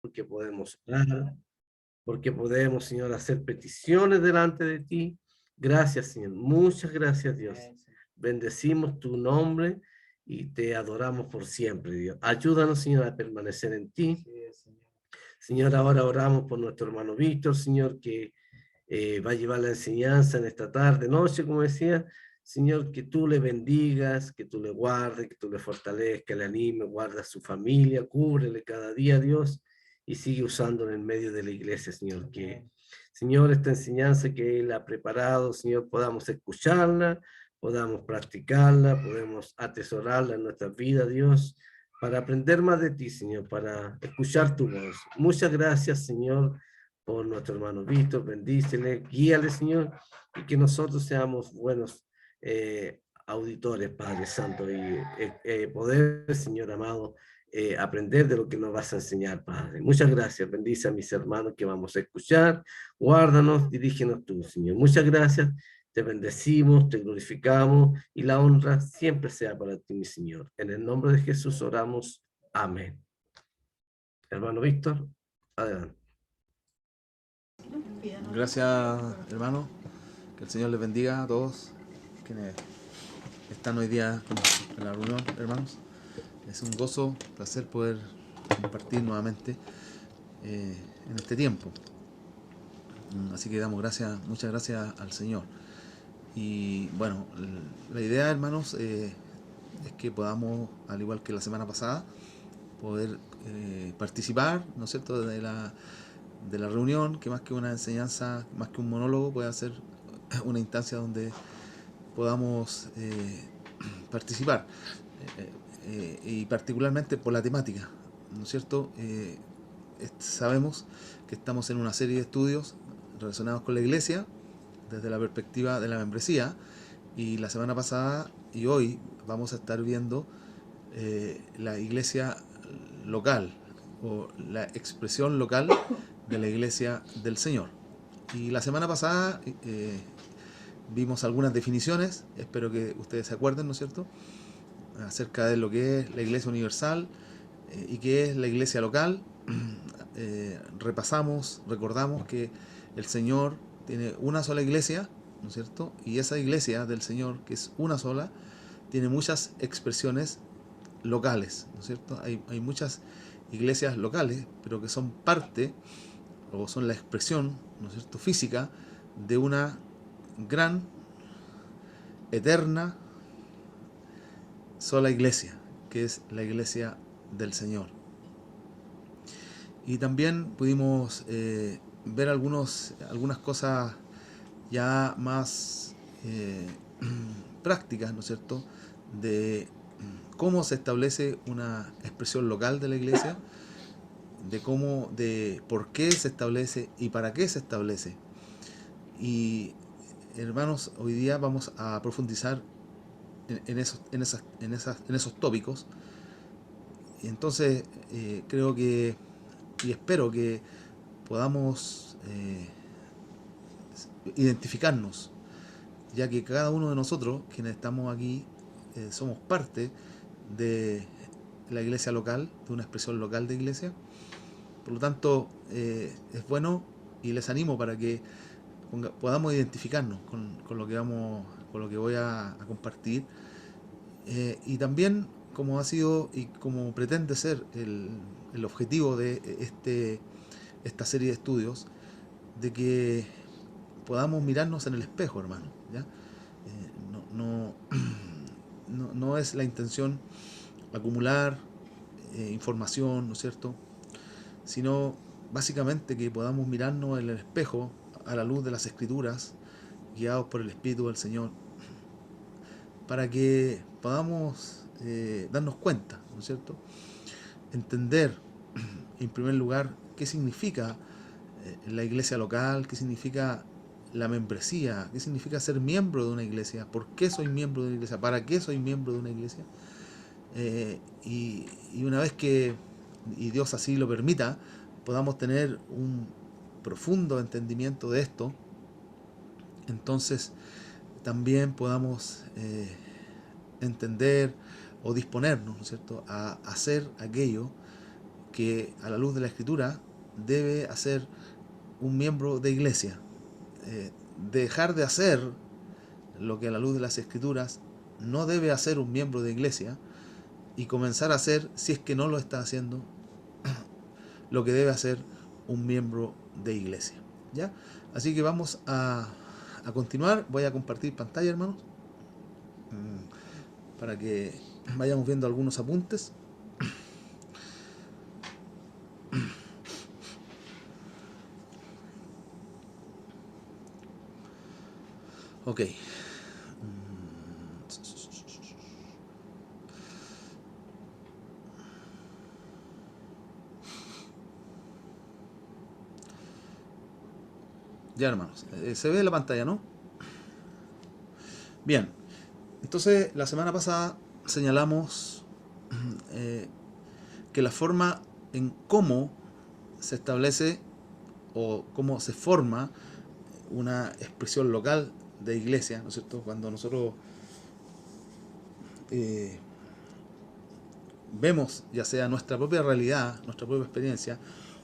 porque podemos orar, porque podemos, Señor, hacer peticiones delante de ti. Gracias, Señor. Muchas gracias, Dios. Bendecimos tu nombre y te adoramos por siempre, Dios. Ayúdanos, Señor, a permanecer en ti. Señor, ahora oramos por nuestro hermano Víctor, Señor, que va a llevar la enseñanza en esta tarde, noche, como decía. Señor, que tú le bendigas, que tú le guardes, que tú le fortalezcas, le anime, guarda a su familia, cúbrele cada día, Dios, y sigue usándolo en medio de la iglesia, Señor. Que, Señor, esta enseñanza que Él ha preparado, Señor, podamos escucharla, podamos practicarla, podemos atesorarla en nuestra vida, Dios, para aprender más de ti, Señor, para escuchar tu voz. Muchas gracias, Señor, por nuestro hermano Víctor, bendícele, guíale, Señor, y que nosotros seamos buenos auditores, Padre Santo, y poder, Señor amado, aprender de lo que nos vas a enseñar, Padre. Muchas gracias, bendice a mis hermanos que vamos a escuchar, guárdanos, dirígenos tú, Señor. Muchas gracias, te bendecimos, te glorificamos, y la honra siempre sea para ti, mi Señor. En el nombre de Jesús oramos, amén. Hermano Víctor, adelante. Gracias, hermano. Que el Señor les bendiga a todos quienes están hoy día en la reunión, hermanos. Es un gozo, un placer poder compartir nuevamente en este tiempo. Así que damos gracias, muchas gracias al Señor. Y bueno, la idea, hermanos, es que podamos, al igual que la semana pasada, poder participar, ¿no es cierto?, de la reunión, que más que una enseñanza, más que un monólogo, puede ser una instancia donde podamos participar, y particularmente por la temática, ¿no es cierto? Sabemos que estamos en una serie de estudios relacionados con la iglesia desde la perspectiva de la membresía, y la semana pasada y hoy vamos a estar viendo la iglesia local o la expresión local de la iglesia del Señor. Y la semana pasada vimos algunas definiciones, espero que ustedes se acuerden, ¿no es cierto?, acerca de lo que es la iglesia universal y qué es la iglesia local. Recordamos que el Señor tiene una sola iglesia, ¿no es cierto?, y esa iglesia del Señor, que es una sola, tiene muchas expresiones locales, ¿no es cierto? Hay muchas iglesias locales, pero que son parte o son la expresión, ¿no es cierto?, física de una gran, eterna, sola iglesia, que es la iglesia del Señor. Y también pudimos ver algunas cosas ya más prácticas, ¿no es cierto?, de cómo se establece una expresión local de la iglesia, de por qué se establece y para qué se establece. Y hermanos, hoy día vamos a profundizar en esos tópicos. Y entonces creo que y espero que podamos identificarnos, ya que cada uno de nosotros, quienes estamos aquí, somos parte de la iglesia local, de una expresión local de iglesia. Por lo tanto, es bueno, y les animo para que podamos identificarnos con lo que voy a compartir, y también, como ha sido y como pretende ser el objetivo de esta serie de estudios, de que podamos mirarnos en el espejo, hermano, ¿ya? No es la intención acumular información, ¿no es cierto?, sino básicamente que podamos mirarnos en el espejo a la luz de las Escrituras, guiados por el Espíritu del Señor, para que podamos darnos cuenta, ¿no es cierto?, entender en primer lugar qué significa la iglesia local, qué significa la membresía, qué significa ser miembro de una iglesia, por qué soy miembro de una iglesia, para qué soy miembro de una iglesia. Y una vez que, y Dios así lo permita, podamos tener un profundo entendimiento de esto, entonces también podamos entender o disponernos, ¿no es cierto?, a hacer aquello que a la luz de la Escritura debe hacer un miembro de iglesia. Dejar de hacer lo que a la luz de las Escrituras no debe hacer un miembro de iglesia, y comenzar a hacer, si es que no lo está haciendo, lo que debe hacer un miembro de iglesia. ¿Ya? Así que vamos a continuar. Voy a compartir pantalla, hermanos, para que vayamos viendo algunos apuntes. Ok. Ya, hermanos, se ve la pantalla, ¿no? Bien, entonces la semana pasada señalamos que la forma en cómo se establece o cómo se forma una expresión local de iglesia, ¿no es cierto? Cuando nosotros vemos ya sea nuestra propia realidad, nuestra propia experiencia,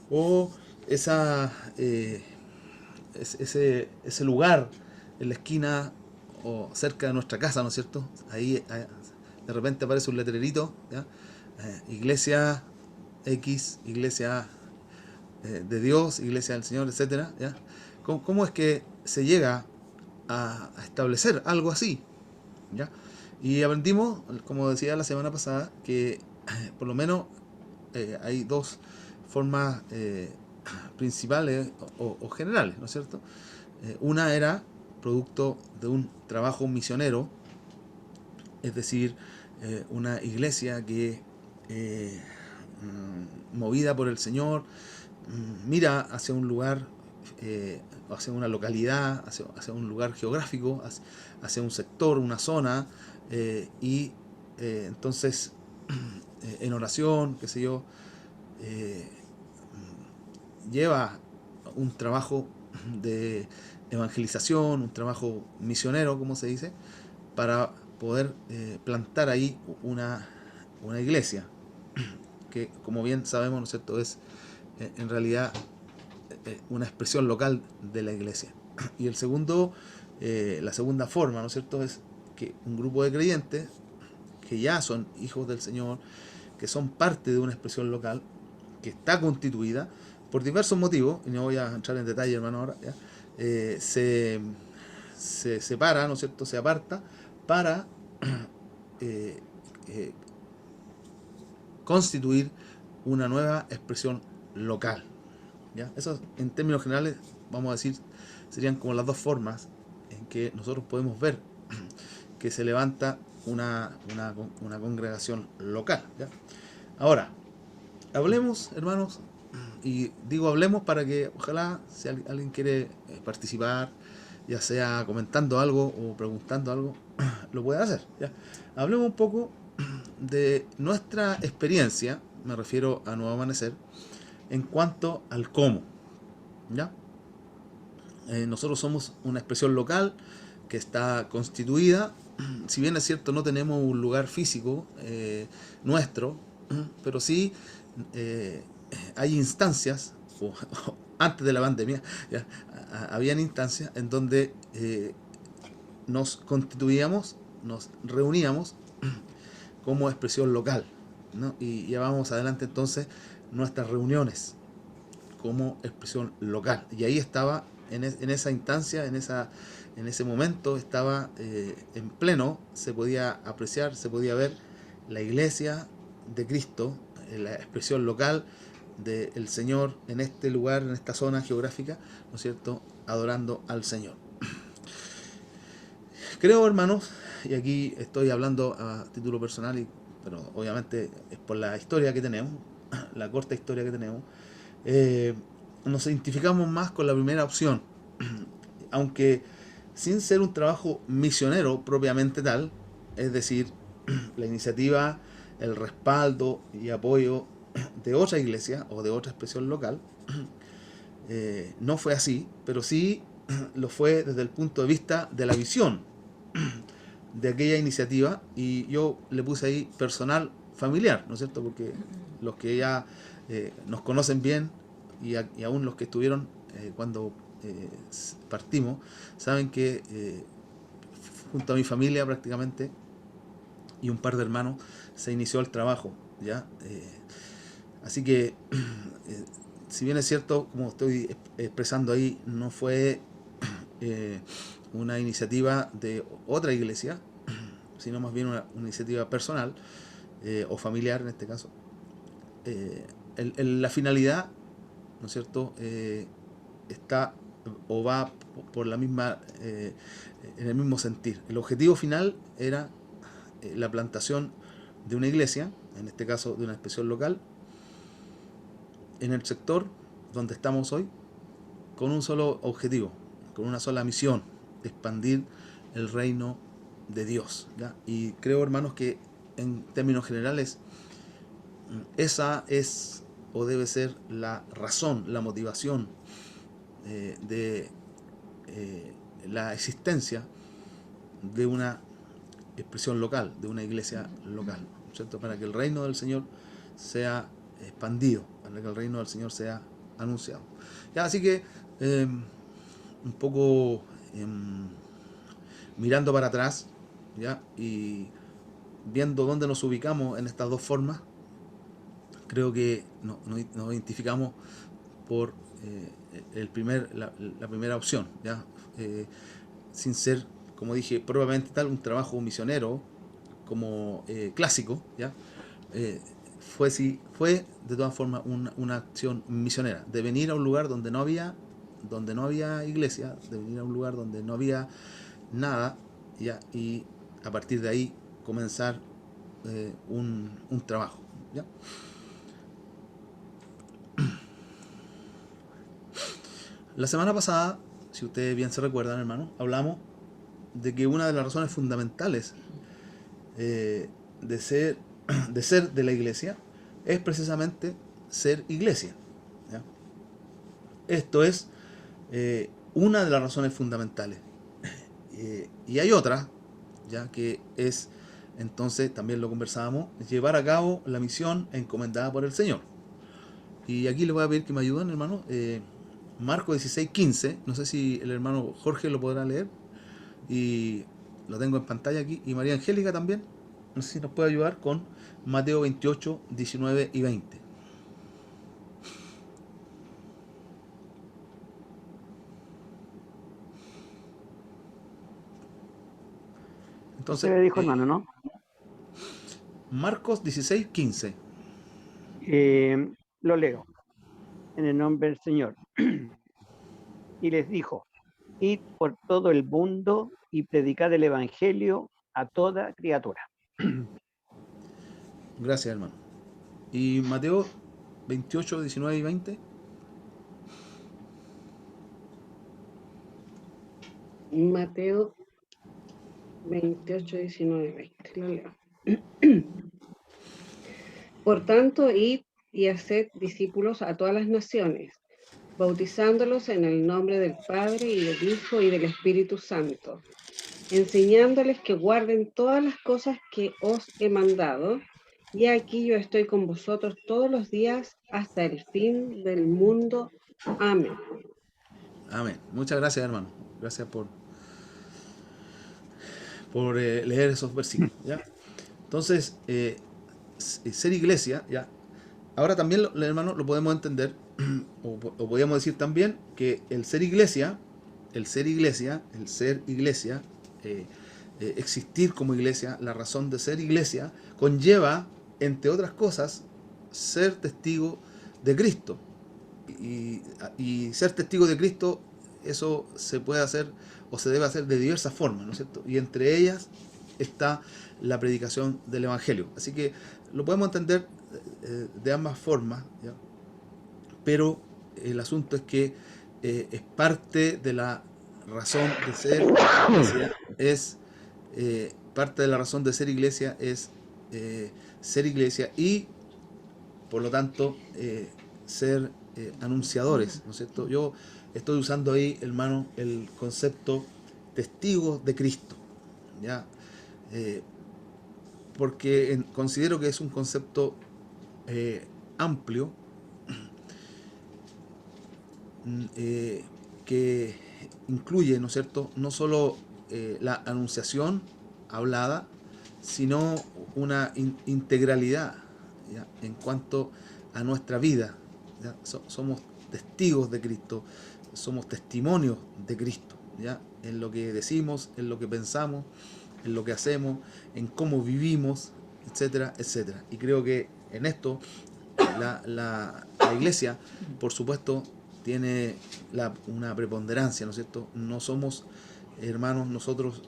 o ese lugar en la esquina o cerca de nuestra casa, ¿no es cierto? Ahí de repente aparece un letrerito, ¿ya? Iglesia X, iglesia de Dios, iglesia del Señor, etcétera, ¿ya? ¿Cómo es que se llega a establecer algo así? ¿Ya? Y aprendimos, como decía la semana pasada, que por lo menos hay dos formas principales o generales, ¿no es cierto? Una era producto de un trabajo misionero, es decir, una iglesia que movida por el Señor mira hacia un lugar, hacia una localidad, hacia un lugar geográfico, hacia un sector, una zona, y entonces en oración, qué sé yo, lleva un trabajo de evangelización, un trabajo misionero, como se dice, para poder plantar ahí una iglesia, que como bien sabemos, ¿no es cierto?, es en realidad una expresión local de la iglesia. Y la segunda forma, ¿no es cierto?, es que un grupo de creyentes que ya son hijos del Señor, que son parte de una expresión local, que está constituida por diversos motivos, y no voy a entrar en detalle, hermano, ahora, ¿ya? Se separa, ¿no es cierto?, se aparta para constituir una nueva expresión local, ¿ya? Eso, en términos generales, vamos a decir, serían como las dos formas en que nosotros podemos ver que se levanta una congregación local, ¿ya? Ahora, hablemos, hermanos, y digo hablemos para que ojalá si alguien quiere participar, ya sea comentando algo o preguntando algo, lo pueda hacer, ¿ya? Hablemos un poco de nuestra experiencia, me refiero a Nuevo Amanecer, en cuanto al cómo, ¿ya? Nosotros somos una expresión local que está constituida, si bien es cierto no tenemos un lugar físico nuestro, pero sí hay instancias, antes de la pandemia, ya, habían instancias en donde nos constituíamos, nos reuníamos como expresión local, ¿no? Y llevábamos adelante entonces nuestras reuniones como expresión local. Y ahí estaba, en esa instancia, en ese momento, estaba en pleno, se podía apreciar, se podía ver la iglesia de Cristo, la expresión local del Señor en este lugar, en esta zona geográfica, ¿no es cierto?, adorando al Señor. Creo, hermanos, y aquí estoy hablando a título personal, pero obviamente es por la historia que tenemos, la corta historia que tenemos, nos identificamos más con la primera opción, aunque sin ser un trabajo misionero propiamente tal, es decir, la iniciativa, el respaldo y apoyo de otra iglesia o de otra expresión local, no fue así, pero sí lo fue desde el punto de vista de la visión de aquella iniciativa, y yo le puse ahí personal familiar, ¿no es cierto?, porque los que ya nos conocen bien y aún los que estuvieron cuando partimos, saben que junto a mi familia prácticamente y un par de hermanos se inició el trabajo, ¿ya? Así que, si bien es cierto, como estoy expresando ahí, no fue una iniciativa de otra iglesia, sino más bien una iniciativa personal o familiar en este caso. La finalidad, ¿no es cierto?, está o va por la misma, en el mismo sentir. El objetivo final era la plantación de una iglesia, en este caso de una expresión local, en el sector donde estamos hoy, con un solo objetivo, con una sola misión: expandir el reino de Dios, ¿ya? Y creo, hermanos, que en términos generales esa es o debe ser la razón, la motivación de la existencia de una expresión local, de una iglesia local, ¿cierto? Para que el reino del Señor sea expandido, para que el reino del Señor sea anunciado. Ya, así que un poco mirando para atrás, ¿ya? Y viendo dónde nos ubicamos en estas dos formas, creo que nos identificamos por la primera opción, ¿ya? Sin ser, como dije, probablemente tal un trabajo misionero como clásico, ¿ya? Fue de todas formas una acción misionera, de venir a un lugar donde no había iglesia, de venir a un lugar donde no había nada, ¿ya? Y a partir de ahí comenzar un trabajo, ¿ya? La semana pasada, si ustedes bien se recuerdan, hermano, hablamos de que una de las razones fundamentales de ser de la iglesia es precisamente ser iglesia, ¿ya? Esto es una de las razones fundamentales. Y hay otra, ya que es, entonces también lo conversábamos, llevar a cabo la misión encomendada por el Señor. Y aquí le voy a pedir que me ayuden, hermano. Marcos 16:15, no sé si el hermano Jorge lo podrá leer, y lo tengo en pantalla aquí, y María Angélica también, no sé si nos puede ayudar con Mateo 28, 19 y 20. Usted Entonces, le dijo, hermano, ¿no? Marcos 16:15. Lo leo en el nombre del Señor. Y les dijo: id por todo el mundo y predicad el evangelio a toda criatura. Gracias, hermano. Y Mateo 28, 19 y 20. Mateo 28, 19, 20. Lo leo. Por tanto, id y haced discípulos a todas las naciones, bautizándolos en el nombre del Padre y del Hijo y del Espíritu Santo, enseñándoles que guarden todas las cosas que os he mandado, y aquí yo estoy con vosotros todos los días hasta el fin del mundo. Amén. Amén. Muchas gracias, hermano. Gracias por leer esos versículos, ¿ya? Entonces, ser iglesia, ¿ya? Ahora también, hermano, lo podemos entender, o podríamos decir también que el ser iglesia, existir como iglesia, la razón de ser iglesia, conlleva, entre otras cosas, ser testigo de Cristo. Y ser testigo de Cristo, eso se puede hacer o se debe hacer de diversas formas, ¿no es cierto? Y entre ellas está la predicación del Evangelio. Así que lo podemos entender de ambas formas, ¿ya? Pero el asunto es que es parte de la razón de ser iglesia, parte de la razón de ser iglesia es ser iglesia y por lo tanto ser anunciadores, ¿no es cierto? Yo estoy usando ahí, hermano, el concepto testigos de Cristo, ¿ya? Porque considero que es un concepto amplio, que incluye, ¿no es cierto?, no solo la anunciación hablada, sino una integralidad, ¿ya?, en cuanto a nuestra vida, ¿ya? Somos testigos de Cristo, somos testimonios de Cristo, ¿ya?, en lo que decimos, en lo que pensamos, en lo que hacemos, en cómo vivimos, etcétera, etcétera. Y creo que en esto la iglesia, por supuesto, tiene una preponderancia, ¿no es cierto? No somos, hermanos, nosotros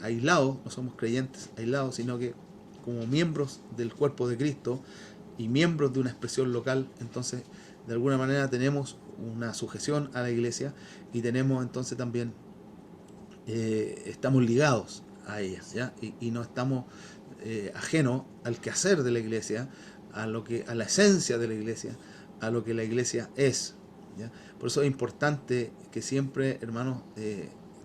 aislados, no somos creyentes aislados, sino que como miembros del cuerpo de Cristo y miembros de una expresión local, entonces de alguna manera tenemos una sujeción a la iglesia y tenemos entonces también, estamos ligados a ella, ¿ya? Y no estamos ajenos al quehacer de la iglesia, a la esencia de la iglesia, a lo que la iglesia es, ¿ya? Por eso es importante que siempre, hermanos,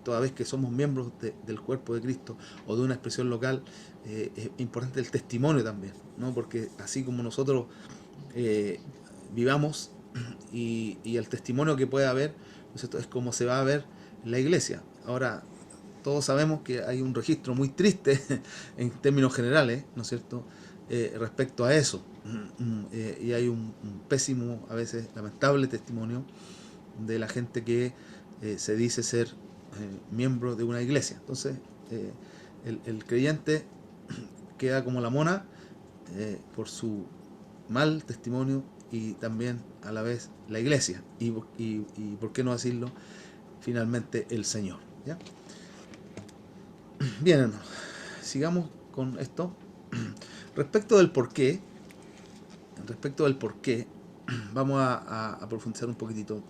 toda vez que somos miembros del cuerpo de Cristo o de una expresión local, es importante el testimonio también, ¿no? Porque así como nosotros vivamos y el testimonio que pueda haber, ¿no es cierto?, es como se va a ver la iglesia. Ahora, todos sabemos que hay un registro muy triste en términos generales, ¿no es cierto?, respecto a eso. Y hay un pésimo, a veces lamentable testimonio de la gente que se dice ser miembro de una iglesia. Entonces, el creyente queda como la mona por su mal testimonio y también a la vez la iglesia. Y por qué no decirlo, finalmente el Señor, ¿ya? Bien, hermanos, sigamos con esto. Respecto del por qué, vamos a profundizar un poquitito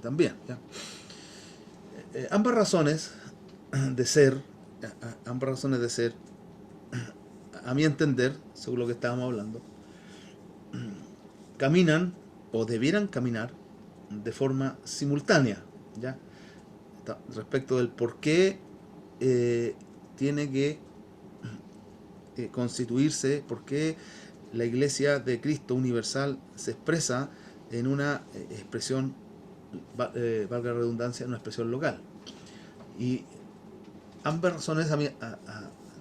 también, ¿ya? Ambas razones de ser, a mi entender, según lo que estábamos hablando, caminan o debieran caminar de forma simultánea, ¿ya? Respecto del por qué tiene que constituirse, por qué la Iglesia de Cristo Universal se expresa en una expresión, valga la redundancia, en una expresión local. Y ambas razones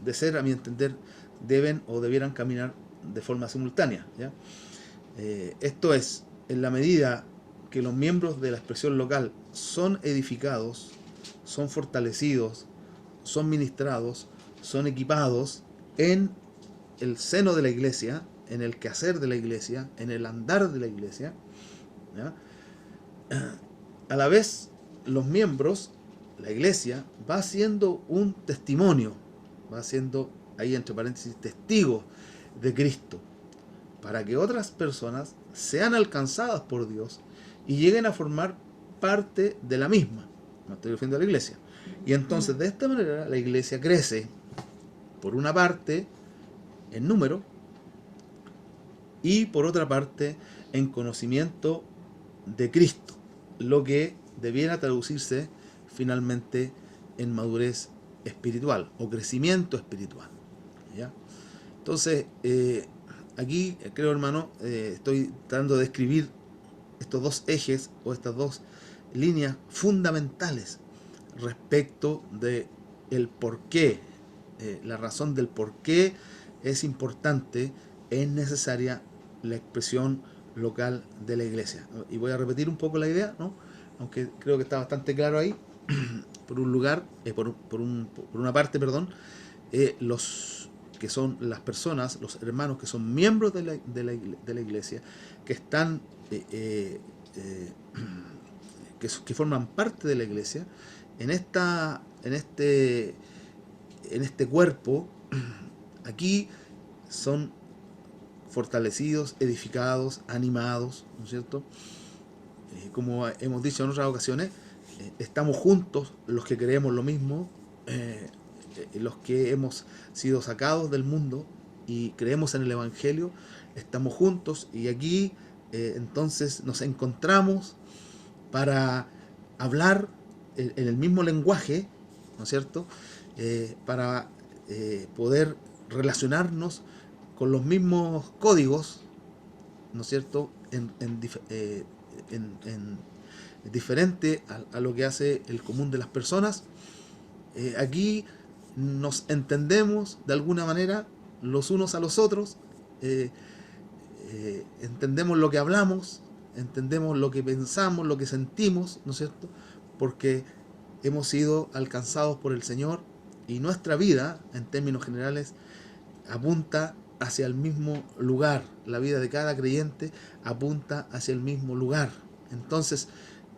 de ser, a mi entender, deben o debieran caminar de forma simultánea, ¿ya? Esto es, en la medida que los miembros de la expresión local son edificados, son fortalecidos, son ministrados, son equipados en el seno de la iglesia, en el quehacer de la iglesia, en el andar de la iglesia, ¿ya?, a la vez los miembros, la iglesia, va siendo un testimonio, va siendo, ahí entre paréntesis, testigo de Cristo, para que otras personas sean alcanzadas por Dios y lleguen a formar parte de la misma. Me estoy refiriendo a la iglesia. Y entonces, de esta manera, la iglesia crece, por una parte, en número, y por otra parte, en conocimiento de Cristo, lo que debiera traducirse finalmente en madurez espiritual o crecimiento espiritual, ¿ya? Entonces, aquí creo, hermano, estoy tratando de describir estos dos ejes o estas dos líneas fundamentales respecto de el por qué, la razón del por qué es importante, es necesaria la expresión local de la iglesia. Y voy a repetir un poco la idea, ¿no?, aunque creo que está bastante claro ahí. Por una parte, los que son las personas, los hermanos que son miembros de la iglesia, que están que forman parte de la iglesia, en este cuerpo, aquí son fortalecidos, edificados, animados, ¿no es cierto? Como hemos dicho en otras ocasiones, estamos juntos los que creemos lo mismo, los que hemos sido sacados del mundo y creemos en el Evangelio, estamos juntos y aquí entonces nos encontramos para hablar en el mismo lenguaje, ¿no es cierto?, para poder relacionarnos con los mismos códigos, ¿no es cierto?, diferente a lo que hace el común de las personas. Aquí nos entendemos de alguna manera los unos a los otros, entendemos lo que hablamos, entendemos lo que pensamos, lo que sentimos, ¿no es cierto? Porque hemos sido alcanzados por el Señor y nuestra vida, en términos generales, apunta hacia el mismo lugar. La vida de cada creyente apunta hacia el mismo lugar. Entonces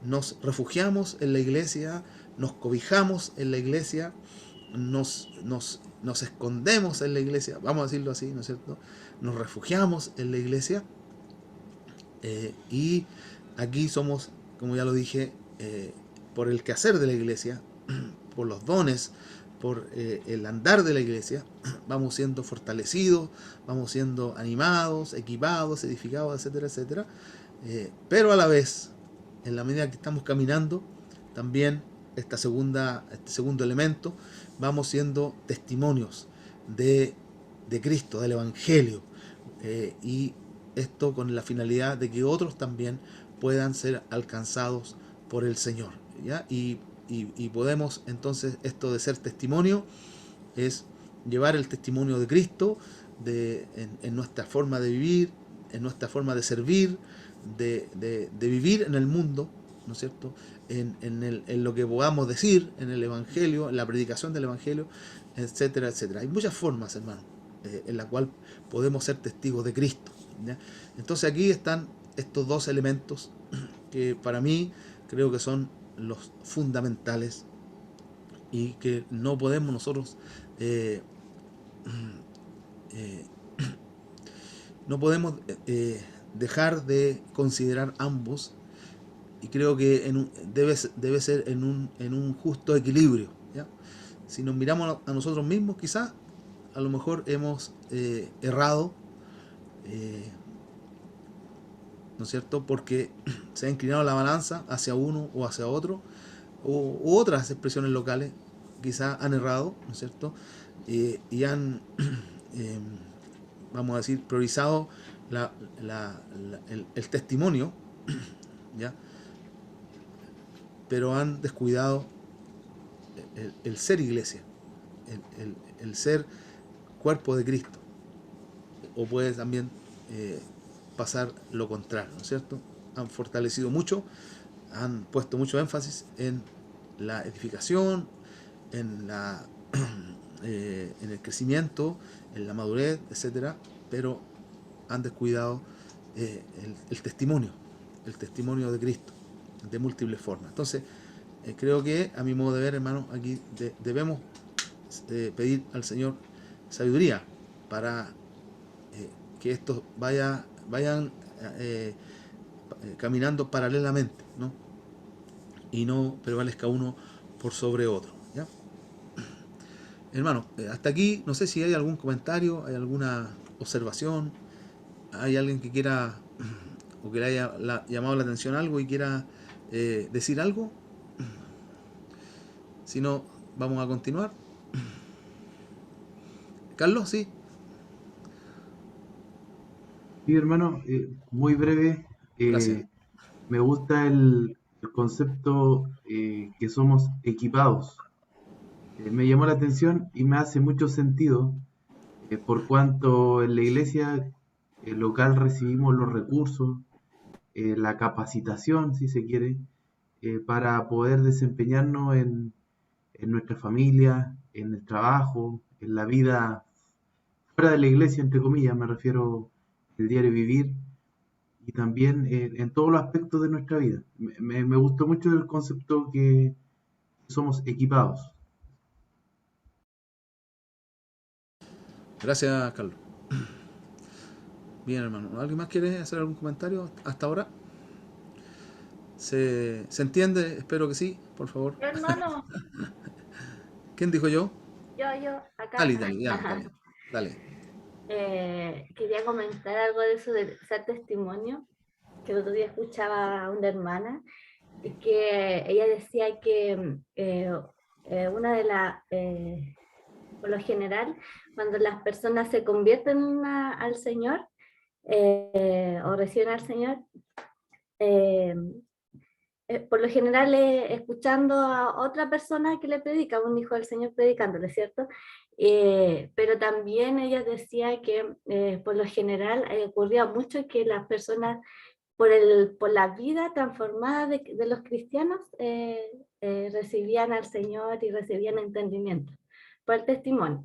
nos refugiamos en la iglesia, nos cobijamos en la iglesia, nos escondemos en la iglesia, vamos a decirlo así, ¿no es cierto? Nos refugiamos en la iglesia, y aquí somos, como ya lo dije, por el quehacer de la iglesia, por los dones, por el andar de la iglesia, vamos siendo fortalecidos, vamos siendo animados, equipados, edificados, etcétera, etcétera. Pero a la vez, en la medida que estamos caminando, también este segundo elemento, vamos siendo testimonios de Cristo, del Evangelio, y esto con la finalidad de que otros también puedan ser alcanzados por el Señor, ¿ya? Y podemos entonces, esto de ser testimonio es llevar el testimonio de Cristo en nuestra forma de vivir, en nuestra forma de servir, de vivir en el mundo, ¿no es cierto? En lo que podamos decir, en el Evangelio, en la predicación del Evangelio, etcétera, etcétera. Hay muchas formas, hermano, en la cual podemos ser testigos de Cristo, ¿ya? Entonces aquí están estos dos elementos que para mí creo que son los fundamentales y que no podemos nosotros no podemos dejar de considerar ambos, y creo que debe ser en un justo equilibrio, ¿ya? Si nos miramos a nosotros mismos, quizás a lo mejor hemos errado, ¿no es cierto? Porque se ha inclinado la balanza hacia uno o hacia otro, u otras expresiones locales quizás han errado, ¿no es cierto? Y han, vamos a decir, priorizado el testimonio, ¿ya? Pero han descuidado el ser iglesia, el ser cuerpo de Cristo. O puede también pasar lo contrario, ¿no es cierto? Han fortalecido mucho, han puesto mucho énfasis en la edificación, en el crecimiento, en la madurez, etcétera, pero han descuidado el testimonio de Cristo, de múltiples formas. Entonces, creo que, a mi modo de ver, hermano, aquí debemos pedir al Señor sabiduría para que estos vayan caminando paralelamente, ¿no? Y no prevalezca uno por sobre otro, ¿ya? Hermano, hasta aquí, no sé si hay algún comentario, hay alguna observación, hay alguien que quiera o que le haya llamado la atención algo y quiera decir algo. Si no, vamos a continuar. Carlos, sí. Sí, hermano, muy breve. Gracias. Me gusta el concepto que somos equipados. Me llamó la atención y me hace mucho sentido, por cuanto en la iglesia local recibimos los recursos, la capacitación, si se quiere, para poder desempeñarnos en nuestra familia, en el trabajo, en la vida fuera de la iglesia, entre comillas, me refiero al diario vivir y también en todos los aspectos de nuestra vida. Me gustó mucho el concepto que somos equipados. Gracias, Carlos. Bien, hermano. ¿Alguien más quiere hacer algún comentario hasta ahora? ¿Se entiende? Espero que sí, por favor. Hermano, ¿Quién dijo yo? yo, acá. Dale, ya, dale. Quería comentar algo de eso de ser testimonio, que el otro día escuchaba a una hermana, que ella decía que una de las, por lo general, cuando las personas se convierten al Señor, o reciben al Señor, por lo general escuchando a otra persona que le predica, un hijo del Señor predicándole, ¿cierto? Pero también ella decía que por lo general ocurría mucho que las personas, por la vida transformada de los cristianos, recibían al Señor y recibían entendimiento, por el testimonio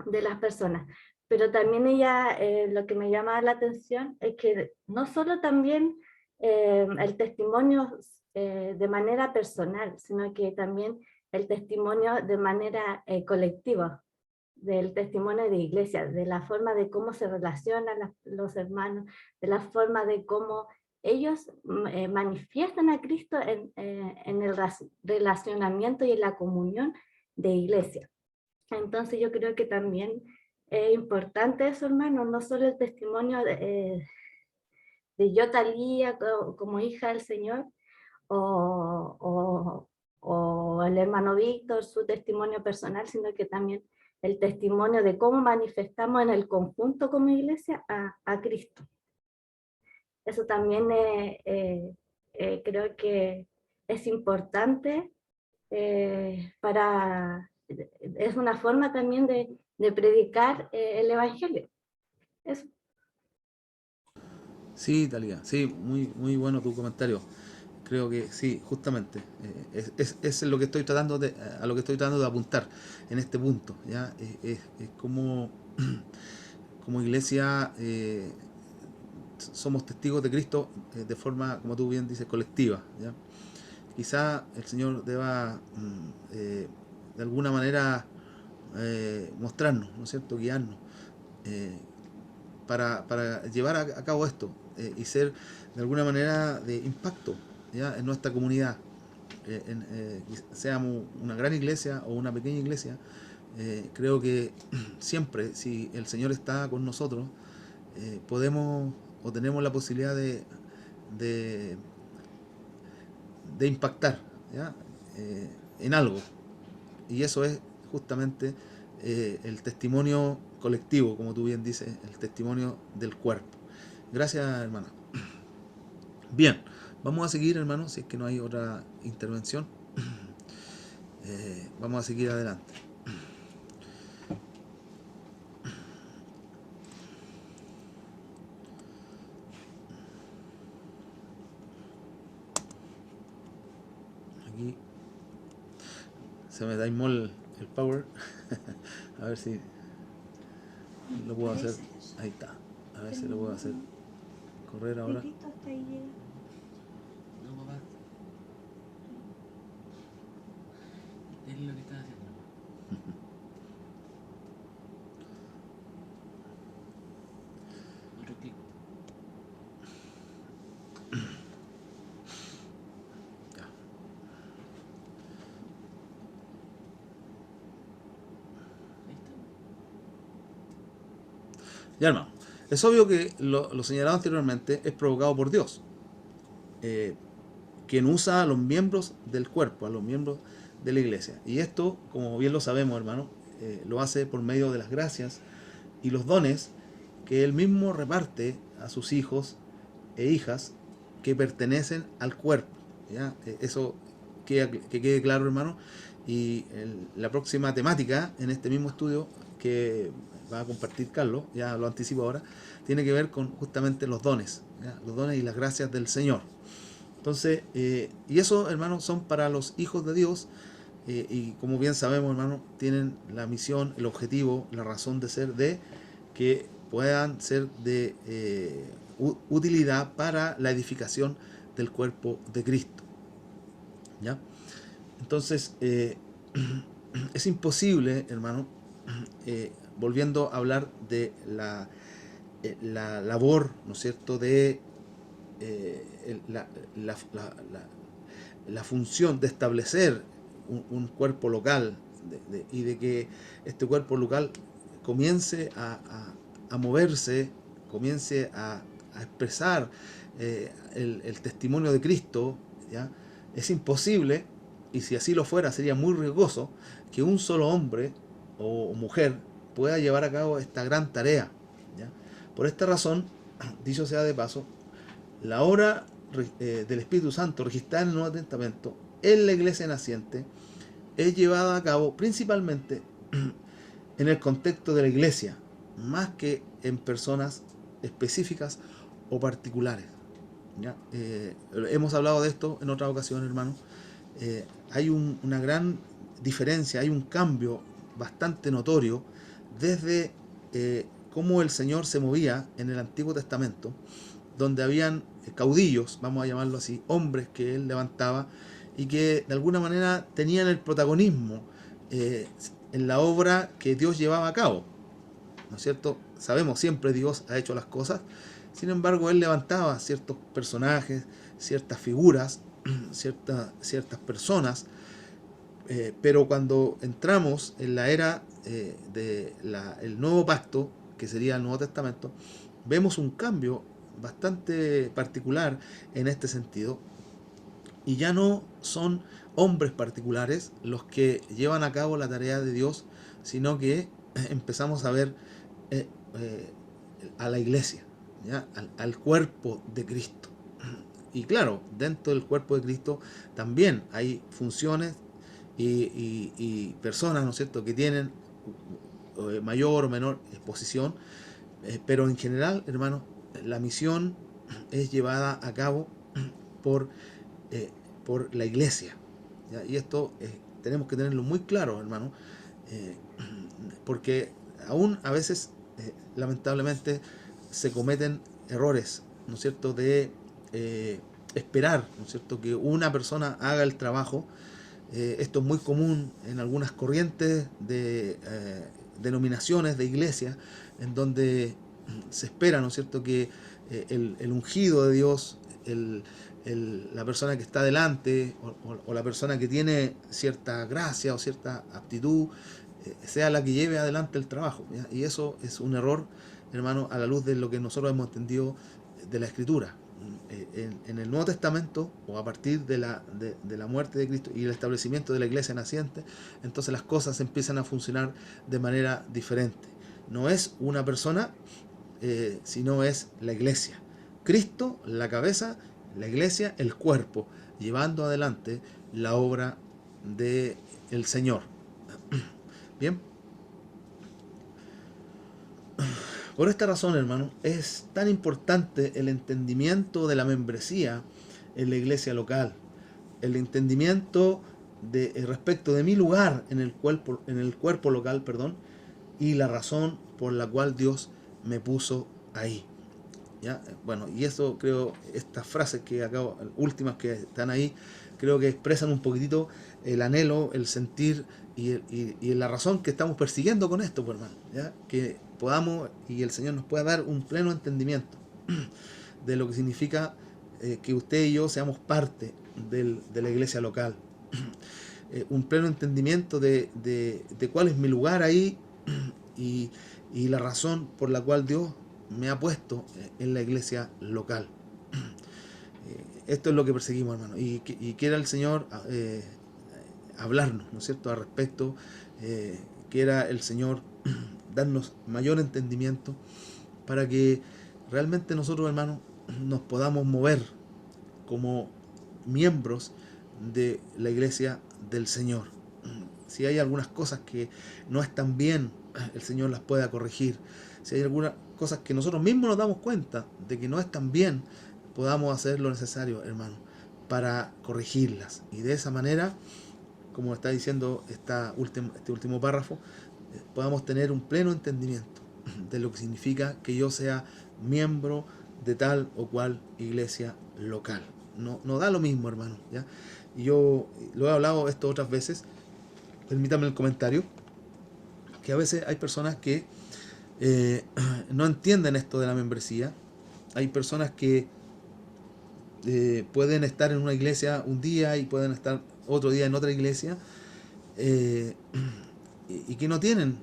de las personas. Pero también ella, lo que me llama la atención es que no solo también el testimonio de manera personal, sino que también el testimonio de manera colectiva, del testimonio de iglesia, de la forma de cómo se relacionan los hermanos, de la forma de cómo ellos manifiestan a Cristo en el relacionamiento y en la comunión de iglesia. Entonces yo creo que también es importante eso, hermano, no solo el testimonio de yo, Talía, como hija del Señor, o el hermano Víctor, su testimonio personal, sino que también el testimonio de cómo manifestamos en el conjunto como iglesia a Cristo. Eso también creo que es importante es una forma también de predicar el Evangelio. Eso. Sí, Talía, sí, muy bueno tu comentario. Creo que sí, justamente. Es lo que estoy tratando a lo que estoy tratando de apuntar en este punto. ¿Ya? Es como, como iglesia somos testigos de Cristo de forma, como tú bien dices, colectiva. ¿Ya? Quizá el Señor deba de alguna manera mostrarnos, ¿no es cierto?, guiarnos para llevar a cabo esto y ser de alguna manera de impacto, ¿ya?, en nuestra comunidad, seamos una gran iglesia o una pequeña iglesia. Creo que siempre, si el Señor está con nosotros, podemos o tenemos la posibilidad de impactar, ¿ya?, en algo, y eso es justamente el testimonio colectivo, como tú bien dices, el testimonio del cuerpo. Gracias, hermana. Bien, vamos a seguir, hermano, si es que no hay otra intervención. Vamos a seguir adelante. Aquí se me da el power. A ver si lo puedo hacer. Ahí está. A ver si lo puedo hacer correr ahora. No, papá. Es lo que estás haciendo. Otro clic. Ya. Ahí está. Ya, hermano. Es obvio que lo señalado anteriormente es provocado por Dios, quien usa a los miembros del cuerpo, a los miembros de la iglesia. Y esto, como bien lo sabemos, hermano, lo hace por medio de las gracias y los dones que Él mismo reparte a sus hijos e hijas que pertenecen al cuerpo. ¿Ya? Eso que quede claro, hermano. Y la próxima temática en este mismo estudio que va a compartir Carlos, ya lo anticipo ahora, tiene que ver con justamente los dones, ¿ya?, los dones y las gracias del Señor. Entonces, y eso, hermanos, son para los hijos de Dios, y como bien sabemos, hermanos, tienen la misión, el objetivo, la razón de ser, de que puedan ser de utilidad para la edificación del cuerpo de Cristo. ¿Ya? Entonces, es imposible, hermano, volviendo a hablar de la labor, ¿no es cierto?, de la función de establecer un cuerpo local y de que este cuerpo local comience a moverse, comience a expresar el testimonio de Cristo, ¿ya? Es imposible, y si así lo fuera sería muy riesgoso, que un solo hombre o mujer pueda llevar a cabo esta gran tarea, ¿ya? Por esta razón, dicho sea de paso, la obra del Espíritu Santo registrada en el Nuevo Testamento, en la iglesia naciente, es llevada a cabo principalmente en el contexto de la iglesia, más que en personas específicas o particulares. ¿Ya? Hemos hablado de esto en otras ocasiones, hermano. Hay una gran diferencia, hay un cambio bastante notorio desde cómo el Señor se movía en el Antiguo Testamento, donde habían caudillos, vamos a llamarlo así, hombres que él levantaba y que de alguna manera tenían el protagonismo en la obra que Dios llevaba a cabo, ¿no es cierto? Sabemos, siempre Dios ha hecho las cosas, sin embargo él levantaba ciertos personajes, ciertas figuras, ciertas personas, pero cuando entramos en la era del nuevo pacto, que sería el Nuevo Testamento, vemos un cambio bastante particular en este sentido, y ya no son hombres particulares los que llevan a cabo la tarea de Dios, sino que empezamos a ver a la iglesia, ¿ya? Al cuerpo de Cristo. Y claro, dentro del cuerpo de Cristo también hay funciones y personas, ¿no es cierto?, que tienen mayor o menor exposición, pero en general, hermano, la misión es llevada a cabo por la iglesia, ¿ya? Y esto tenemos que tenerlo muy claro, hermano, porque aún a veces, lamentablemente, se cometen errores, ¿no es cierto?, de esperar, ¿no es cierto?, que una persona haga el trabajo. Esto es muy común en algunas corrientes de denominaciones de iglesia, en donde se espera, ¿no es cierto?, que el ungido de Dios, la persona que está delante o la persona que tiene cierta gracia o cierta aptitud sea la que lleve adelante el trabajo, ¿ya? Y eso es un error, hermano, a la luz de lo que nosotros hemos entendido de la Escritura. En el Nuevo Testamento, o a partir de la muerte de Cristo y el establecimiento de la iglesia naciente, entonces las cosas empiezan a funcionar de manera diferente. No es una persona, sino es la iglesia. Cristo, la cabeza, la iglesia, el cuerpo, llevando adelante la obra del Señor. Bien. Por esta razón, hermano, es tan importante el entendimiento de la membresía en la iglesia local, el entendimiento respecto de mi lugar en el cuerpo local, y la razón por la cual Dios me puso ahí. ¿Ya? Bueno, y eso creo, estas frases que acabo, últimas que están ahí, creo que expresan un poquitito el anhelo, el sentir y la razón que estamos persiguiendo con esto, pues, hermano, ¿ya? Que podamos y el Señor nos pueda dar un pleno entendimiento de lo que significa que usted y yo seamos parte de la iglesia local, un pleno entendimiento de cuál es mi lugar ahí y la razón por la cual Dios me ha puesto en la iglesia local. Esto es lo que perseguimos, hermano, y quiera el Señor hablarnos, ¿no es cierto?, al respecto. Quiera el Señor darnos mayor entendimiento para que realmente nosotros, hermanos, nos podamos mover como miembros de la iglesia del Señor. Si hay algunas cosas que no están bien, el Señor las pueda corregir. Si hay algunas cosas que nosotros mismos nos damos cuenta de que no están bien, podamos hacer lo necesario, hermano, para corregirlas. Y de esa manera, como está diciendo este último párrafo, podamos tener un pleno entendimiento de lo que significa que yo sea miembro de tal o cual iglesia local. No da lo mismo, hermano, ¿ya? Y yo lo he hablado esto otras veces, permítame el comentario, que a veces hay personas que no entienden esto de la membresía. Hay personas que pueden estar en una iglesia un día y pueden estar otro día en otra iglesia, y que no tienen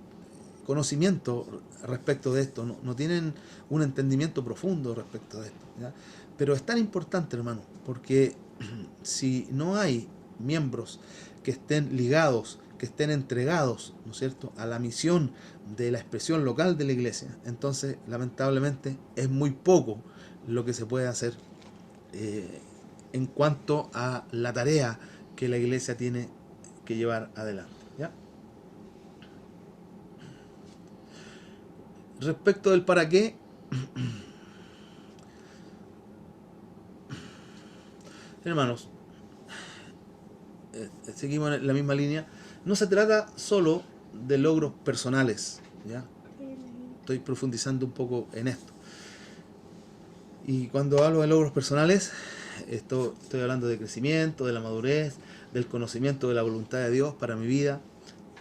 conocimiento respecto de esto, no tienen un entendimiento profundo respecto de esto, ¿ya? Pero es tan importante, hermano, porque si no hay miembros que estén ligados, que estén entregados, ¿no es cierto?, a la misión de la expresión local de la iglesia, entonces lamentablemente es muy poco lo que se puede hacer en cuanto a la tarea que la iglesia tiene que llevar adelante, ¿ya? Respecto del para qué, hermanos, seguimos en la misma línea. No se trata solo de logros personales, ¿ya? Estoy profundizando un poco en esto. Y cuando hablo de logros personales, estoy hablando de crecimiento, de la madurez, del conocimiento de la voluntad de Dios para mi vida,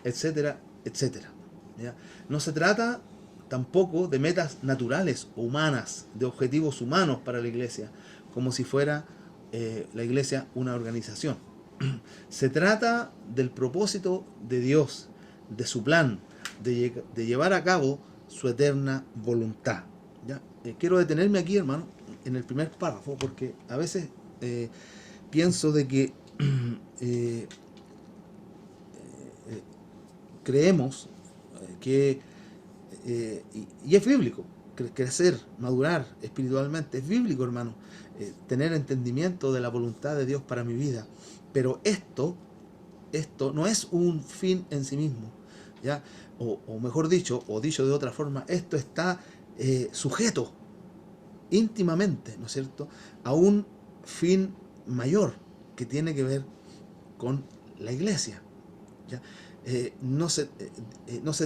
etcétera, etcétera, ¿ya? No se trata tampoco de metas naturales o humanas, de objetivos humanos para la iglesia, como si fuera la iglesia una organización. Se trata del propósito de Dios, de su plan, de llevar a cabo su eterna voluntad, ¿ya? Quiero detenerme aquí, hermano, en el primer párrafo, porque a veces pienso de que creemos que, y es bíblico, crecer, madurar espiritualmente, es bíblico, hermano, tener entendimiento de la voluntad de Dios para mi vida, pero esto no es un fin en sí mismo, ¿ya? O mejor dicho, o dicho de otra forma, esto está sujeto íntimamente, ¿no es cierto?, a un fin mayor que tiene que ver con la iglesia, ¿ya? No se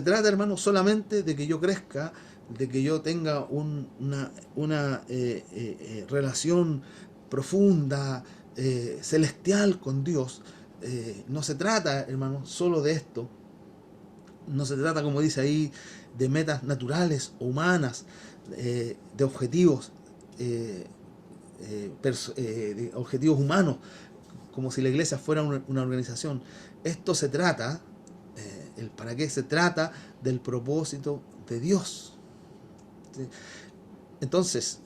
trata, hermano, solamente de que yo crezca, de que yo tenga una relación profunda, celestial con Dios. No se trata, hermano, solo de esto. No se trata, como dice ahí, de metas naturales o humanas, de objetivos, de objetivos humanos, como si la iglesia fuera una organización. Esto se trata, el para qué se trata del propósito de Dios, ¿sí? Entonces,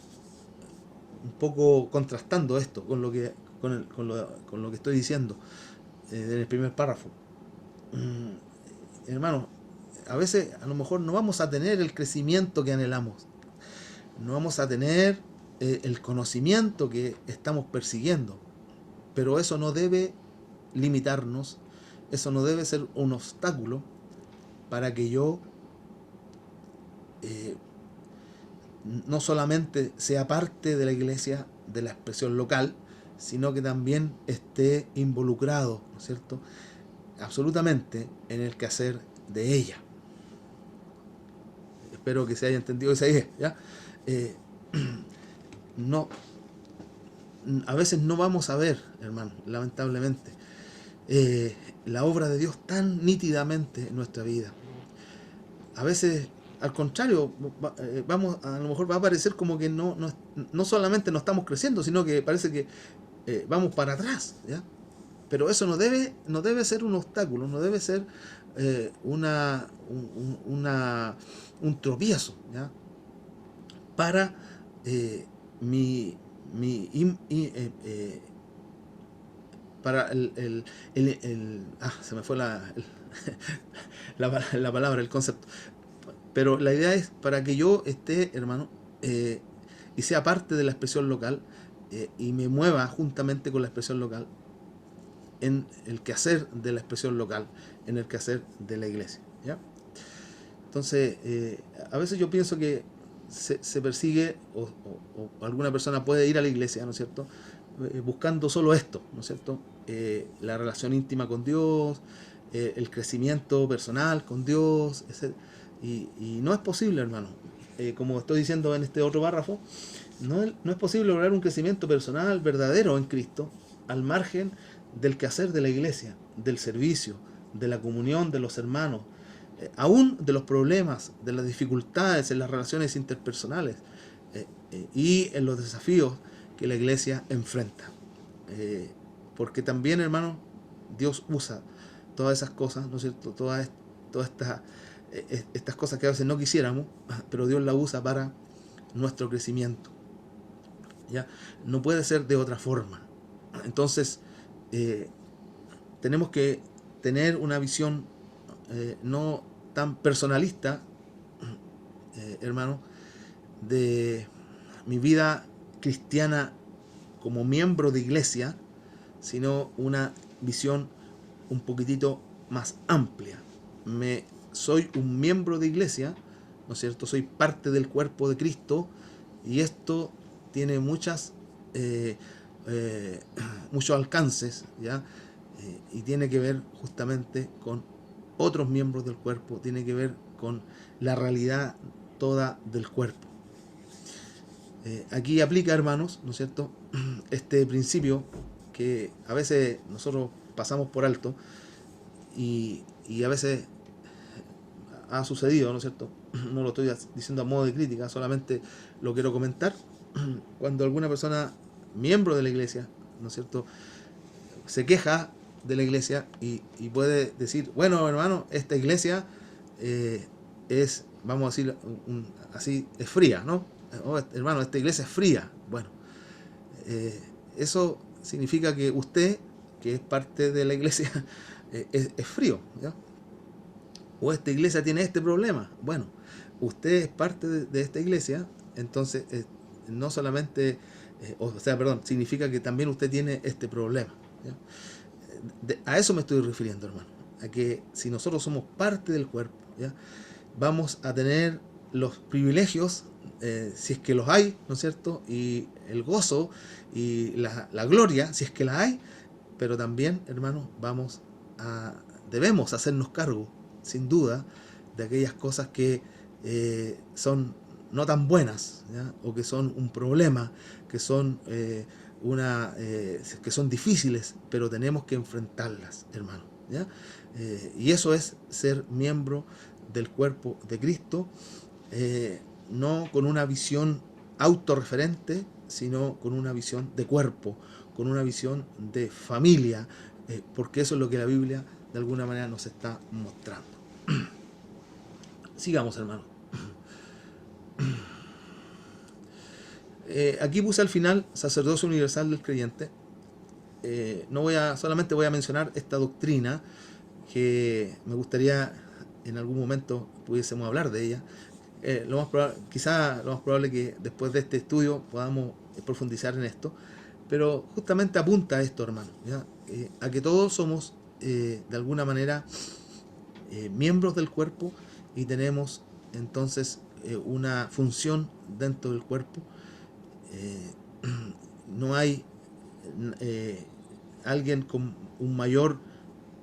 un poco contrastando esto con lo que estoy diciendo en el primer párrafo, hermano, a veces a lo mejor no vamos a tener el crecimiento que anhelamos, no vamos a tener el conocimiento que estamos persiguiendo, pero eso no debe limitarnos, eso no debe ser un obstáculo para que yo no solamente sea parte de la iglesia, de la expresión local, sino que también esté involucrado, ¿no es cierto?, absolutamente en el quehacer de ella. Espero que se haya entendido esa idea, ¿ya? No, a veces no vamos a ver, hermano, lamentablemente, la obra de Dios tan nítidamente en nuestra vida. A veces, al contrario, a lo mejor va a parecer como que no solamente no estamos creciendo, sino que parece que vamos para atrás, ¿ya? Pero eso no debe ser un obstáculo, no debe ser un tropiezo, ¿ya?, para para se me fue la palabra, el concepto. Pero la idea es para que yo esté, hermano, y sea parte de la expresión local, y me mueva juntamente con la expresión local en el quehacer de la expresión local, en el quehacer de la iglesia, ¿ya? Entonces, a veces yo pienso que se persigue, o alguna persona puede ir a la iglesia, ¿no es cierto?, buscando solo esto, ¿no es cierto?, la relación íntima con Dios, el crecimiento personal con Dios, etc. Y no es posible, hermano. Como estoy diciendo en este otro párrafo, no es posible lograr un crecimiento personal verdadero en Cristo al margen del quehacer de la iglesia, del servicio, de la comunión de los hermanos, aún de los problemas, de las dificultades en las relaciones interpersonales, y en los desafíos que la iglesia enfrenta. Porque también, hermano, Dios usa todas esas cosas, ¿no es cierto?, todas estas cosas que a veces no quisiéramos, pero Dios las usa para nuestro crecimiento, ¿ya? No puede ser de otra forma. Entonces, tenemos que tener una visión no tan personalista, hermano, de mi vida cristiana como miembro de iglesia, sino una visión un poquitito más amplia. Soy un miembro de iglesia, ¿no es cierto? Soy parte del cuerpo de Cristo, y esto tiene muchos alcances, ¿ya? Y tiene que ver justamente con otros miembros del cuerpo, tiene que ver con la realidad toda del cuerpo. Aquí aplica, hermanos, ¿no es cierto?, este principio que a veces nosotros pasamos por alto, y a veces ha sucedido, ¿no es cierto? No lo estoy diciendo a modo de crítica, solamente lo quiero comentar. Cuando alguna persona, miembro de la iglesia, ¿no es cierto?, se queja de la iglesia y puede decir, bueno, hermano, esta iglesia es, vamos a decir así, es fría, ¿no? Oh, hermano, esta iglesia es fría. Bueno, eso significa que usted, que es parte de la iglesia, es frío, ¿ya? O esta iglesia tiene este problema. Bueno, usted es parte de esta iglesia, entonces no solamente, significa que también usted tiene este problema, ¿ya? A eso me estoy refiriendo, hermano, a que si nosotros somos parte del cuerpo, ¿ya?, vamos a tener los privilegios, si es que los hay, ¿no es cierto?, y el gozo y la gloria, si es que la hay, pero también, hermano, debemos hacernos cargo, sin duda, de aquellas cosas que son no tan buenas, ¿ya?, o que son un problema, que son que son difíciles, pero tenemos que enfrentarlas, hermano, ¿ya? Y eso es ser miembro del cuerpo de Cristo, no con una visión autorreferente, sino con una visión de cuerpo, con una visión de familia, porque eso es lo que la Biblia de alguna manera nos está mostrando. Sigamos, hermano. Aquí puse al final sacerdocio universal del creyente. Solamente voy a mencionar esta doctrina que me gustaría en algún momento pudiésemos hablar de ella. Quizá lo más probable que después de este estudio podamos profundizar en esto, pero justamente apunta a esto, hermano, ¿ya? A que todos somos de alguna manera miembros del cuerpo, y tenemos entonces una función dentro del cuerpo. No hay alguien con un mayor,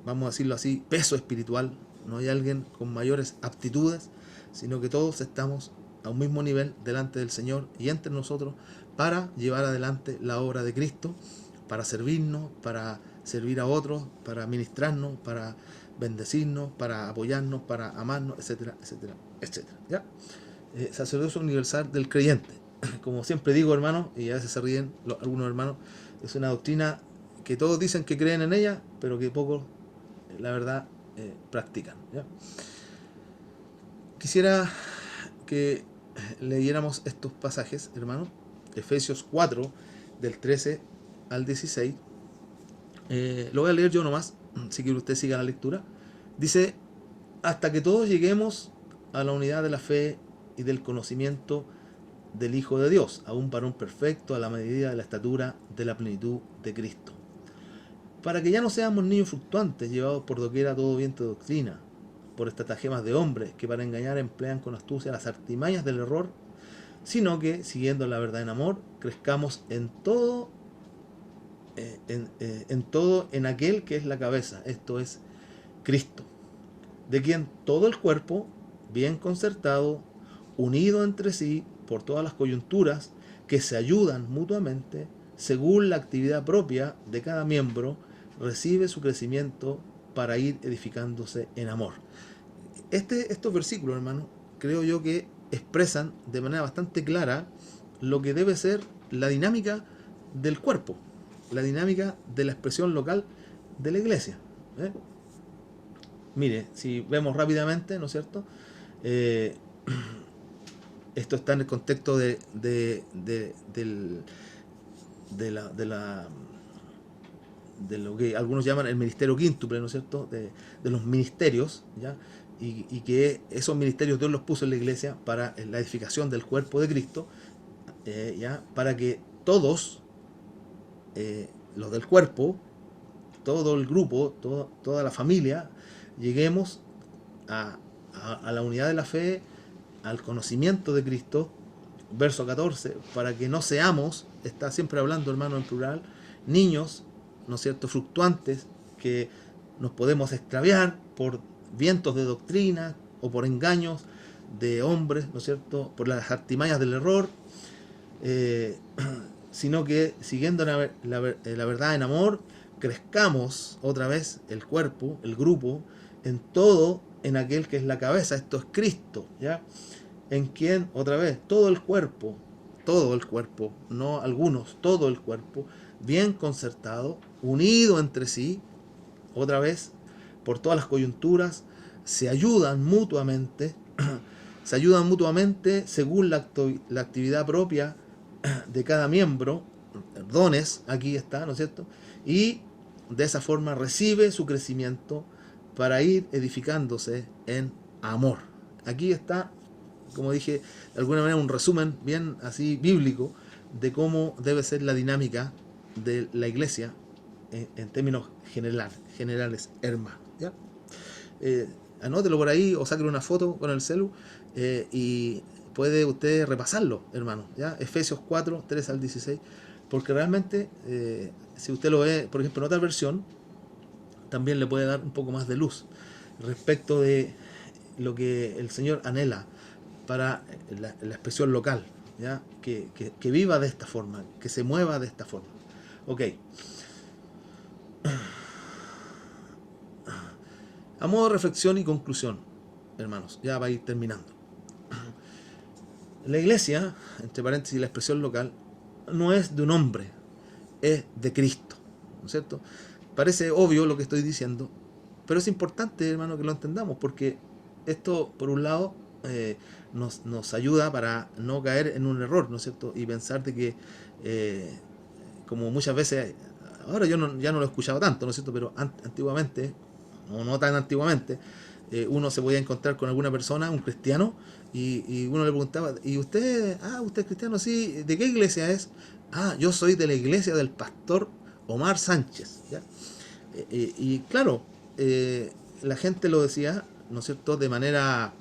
vamos a decirlo así, peso espiritual, no hay alguien con mayores aptitudes, sino que todos estamos a un mismo nivel delante del Señor y entre nosotros para llevar adelante la obra de Cristo, para servirnos, para servir a otros, para ministrarnos, para bendecirnos, para apoyarnos, para amarnos, etcétera, etcétera, etcétera, ¿ya? Sacerdocio universal del creyente, como siempre digo, hermano, y a veces se ríen algunos hermanos, es una doctrina que todos dicen que creen en ella, pero que pocos, la verdad, practican, ¿ya? Quisiera que leyéramos estos pasajes, hermano. Efesios 4, del 13 al 16. Lo voy a leer yo nomás, si quiere usted siga la lectura. Dice: hasta que todos lleguemos a la unidad de la fe y del conocimiento del Hijo de Dios, a un varón perfecto, a la medida de la estatura de la plenitud de Cristo, para que ya no seamos niños fluctuantes, llevados por doquier a todo viento de doctrina, por estratagemas de hombres que para engañar emplean con astucia las artimañas del error, sino que, siguiendo la verdad en amor, crezcamos en todo en aquel que es la cabeza, esto es Cristo, de quien todo el cuerpo, bien concertado, unido entre sí por todas las coyunturas que se ayudan mutuamente, según la actividad propia de cada miembro, recibe su crecimiento para ir edificándose en amor. Estos versículos, hermano, creo yo que expresan de manera bastante clara lo que debe ser la dinámica del cuerpo, la dinámica de la expresión local de la iglesia. Mire, si vemos rápidamente, ¿no es cierto? Esto está en el contexto de lo que algunos llaman el ministerio quíntuple, ¿no es cierto? De los ministerios, ¿ya? Y que esos ministerios Dios los puso en la iglesia para la edificación del cuerpo de Cristo, ¿ya? Para que todos los del cuerpo, todo el grupo, toda la familia, lleguemos a la unidad de la fe, al conocimiento de Cristo, verso 14, para que no seamos, está siempre hablando, hermano, en plural, niños, ¿no es cierto?, fluctuantes, que nos podemos extraviar por vientos de doctrina o por engaños de hombres, ¿no es cierto?, por las artimañas del error, sino que siguiendo la verdad en amor, crezcamos otra vez el cuerpo, el grupo, en todo, en aquel que es la cabeza, esto es Cristo, ¿ya? En quien, otra vez, todo el cuerpo, no algunos, todo el cuerpo, bien concertado, unido entre sí, otra vez, por todas las coyunturas, se ayudan mutuamente según la actividad propia de cada miembro, dones, aquí está, ¿no es cierto? Y de esa forma recibe su crecimiento para ir edificándose en amor. Aquí está, como dije, de alguna manera un resumen bien así bíblico de cómo debe ser la dinámica de la iglesia en términos generales, hermano, ¿ya? Anótelo por ahí o sáquele una foto con el celu y puede usted repasarlo, hermano, ¿ya? Efesios 4, 3 al 16, porque realmente si usted lo ve, por ejemplo, en otra versión, también le puede dar un poco más de luz respecto de lo que el Señor anhela para la expresión local, ¿ya? Que viva de esta forma, que se mueva de esta forma. Ok. A modo de reflexión y conclusión, hermanos, ya va a ir terminando. La iglesia, entre paréntesis, la expresión local, no es de un hombre, es de Cristo, ¿no es cierto? Parece obvio lo que estoy diciendo, pero es importante, hermano, que lo entendamos, porque esto, por un lado, nos ayuda para no caer en un error, ¿no es cierto? Y pensar de que, como muchas veces, ahora yo ya no lo he escuchado tanto, ¿no es cierto? Pero antiguamente, o no tan antiguamente, uno se podía encontrar con alguna persona, un cristiano, y uno le preguntaba, ¿y usted? Ah, usted es cristiano, sí, ¿de qué iglesia es? Ah, yo soy de la iglesia del pastor Omar Sánchez, ¿ya? Y claro, la gente lo decía, ¿no es cierto?, de manera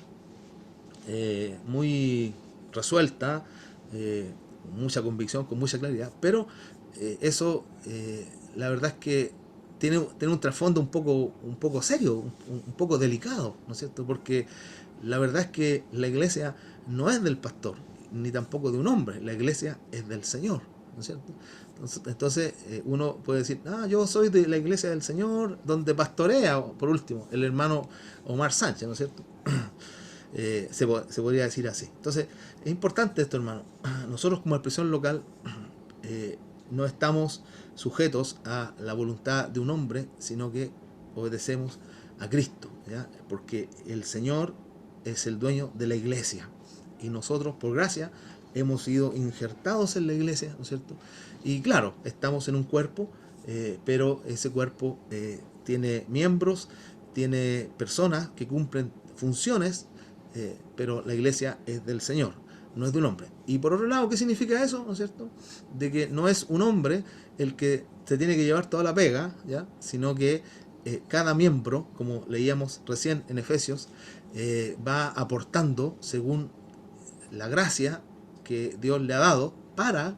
muy resuelta, con mucha convicción, con mucha claridad, pero eso, la verdad es que tiene un trasfondo un poco serio, un poco delicado, ¿no es cierto?, porque la verdad es que la iglesia no es del pastor, ni tampoco de un hombre, la iglesia es del Señor, ¿no es cierto? Entonces uno puede decir, yo soy de la iglesia del Señor, donde pastorea, por último, el hermano Omar Sánchez, ¿no es cierto? Se podría decir así. Entonces, es importante esto, hermano. Nosotros como expresión local no estamos sujetos a la voluntad de un hombre, sino que obedecemos a Cristo, ¿ya? Porque el Señor es el dueño de la iglesia y nosotros, por gracia, hemos sido injertados en la iglesia, ¿no es cierto? Y claro, estamos en un cuerpo, pero ese cuerpo tiene miembros, tiene personas que cumplen funciones, pero la iglesia es del Señor, no es de un hombre. Y por otro lado, ¿qué significa eso? ¿No es cierto? De que no es un hombre el que se tiene que llevar toda la pega, ¿ya? Sino que cada miembro, como leíamos recién en Efesios, va aportando según la gracia que Dios le ha dado para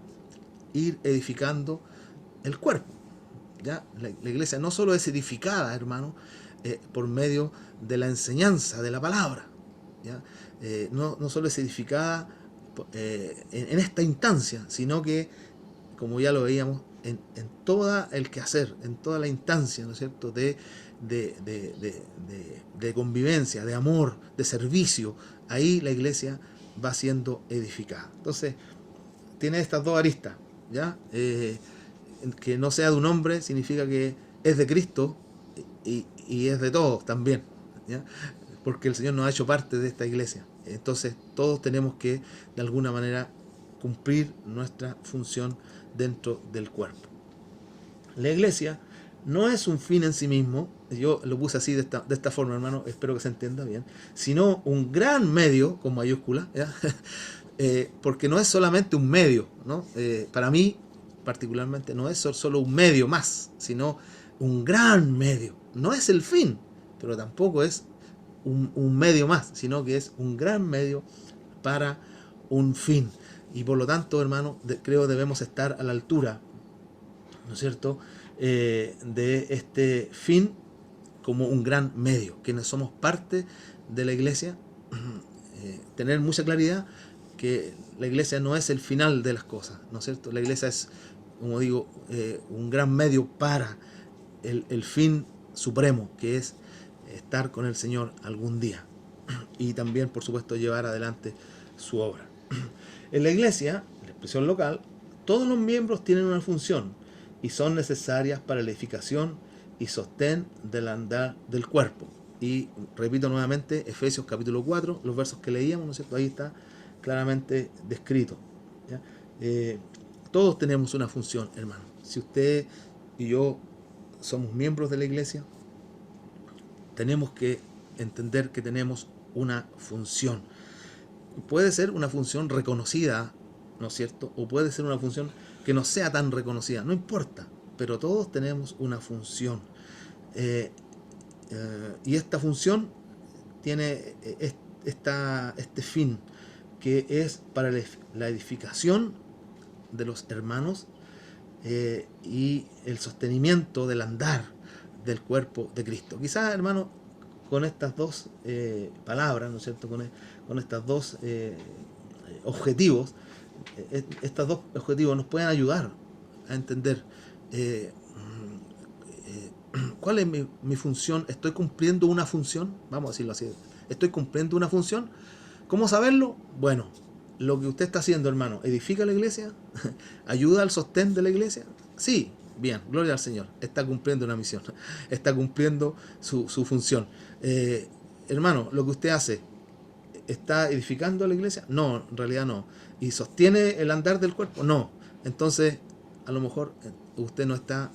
ir edificando el cuerpo, ¿ya? La iglesia no solo es edificada, hermano, por medio de la enseñanza de la palabra, ¿ya? No solo es edificada en esta instancia, sino que, como ya lo veíamos, en todo el quehacer, en toda la instancia, ¿no es cierto?, de convivencia, de amor, de servicio, ahí la iglesia va siendo edificada. Entonces, tiene estas dos aristas, ¿ya? Que no sea de un hombre significa que es de Cristo y es de todos también, ¿ya? Porque el Señor nos ha hecho parte de esta iglesia. Entonces, todos tenemos que, de alguna manera, cumplir nuestra función dentro del cuerpo. La iglesia no es un fin en sí mismo, yo lo puse así de esta forma, hermano, espero que se entienda bien, sino un gran medio, con mayúscula, ¿ya? Porque no es solamente un medio, ¿no? Para mí, particularmente no es solo un medio más, sino un gran medio. No es el fin, pero tampoco es un medio más, sino que es un gran medio para un fin. Y por lo tanto, hermano, creo debemos estar a la altura, ¿no es cierto?, de este fin como un gran medio. Quienes somos parte de la iglesia, tener mucha claridad que la iglesia no es el final de las cosas, ¿no es cierto? La iglesia es, como digo, un gran medio para el fin supremo, que es estar con el Señor algún día y también, por supuesto, llevar adelante su obra. En la iglesia, la expresión local, todos los miembros tienen una función y son necesarias para la edificación y sostén del andar del cuerpo. Y repito nuevamente, Efesios capítulo 4, los versos que leíamos, ¿no es cierto? Ahí está claramente descrito, ¿ya? Todos tenemos una función, hermano. Si usted y yo somos miembros de la iglesia, tenemos que entender que tenemos una función. Puede ser una función reconocida, ¿no es cierto? O puede ser una función que no sea tan reconocida, no importa, pero todos tenemos una función. Y esta función tiene este fin, que es para la edificación de los hermanos y el sostenimiento del andar del cuerpo de Cristo. Quizás, hermano, con estas dos palabras, ¿no es cierto?, con estos dos objetivos, estos dos objetivos nos pueden ayudar a entender cuál es mi función. ¿Estoy cumpliendo una función? Vamos a decirlo así. ¿Estoy cumpliendo una función? ¿Cómo saberlo? Bueno, lo que usted está haciendo, hermano, ¿edifica la iglesia? ¿Ayuda al sostén de la iglesia? Sí, bien, gloria al Señor. Está cumpliendo una misión, está cumpliendo su función. Hermano, lo que usted hace, ¿está edificando a la iglesia? No, en realidad no. ¿Y sostiene el andar del cuerpo? No. Entonces, a lo mejor usted no está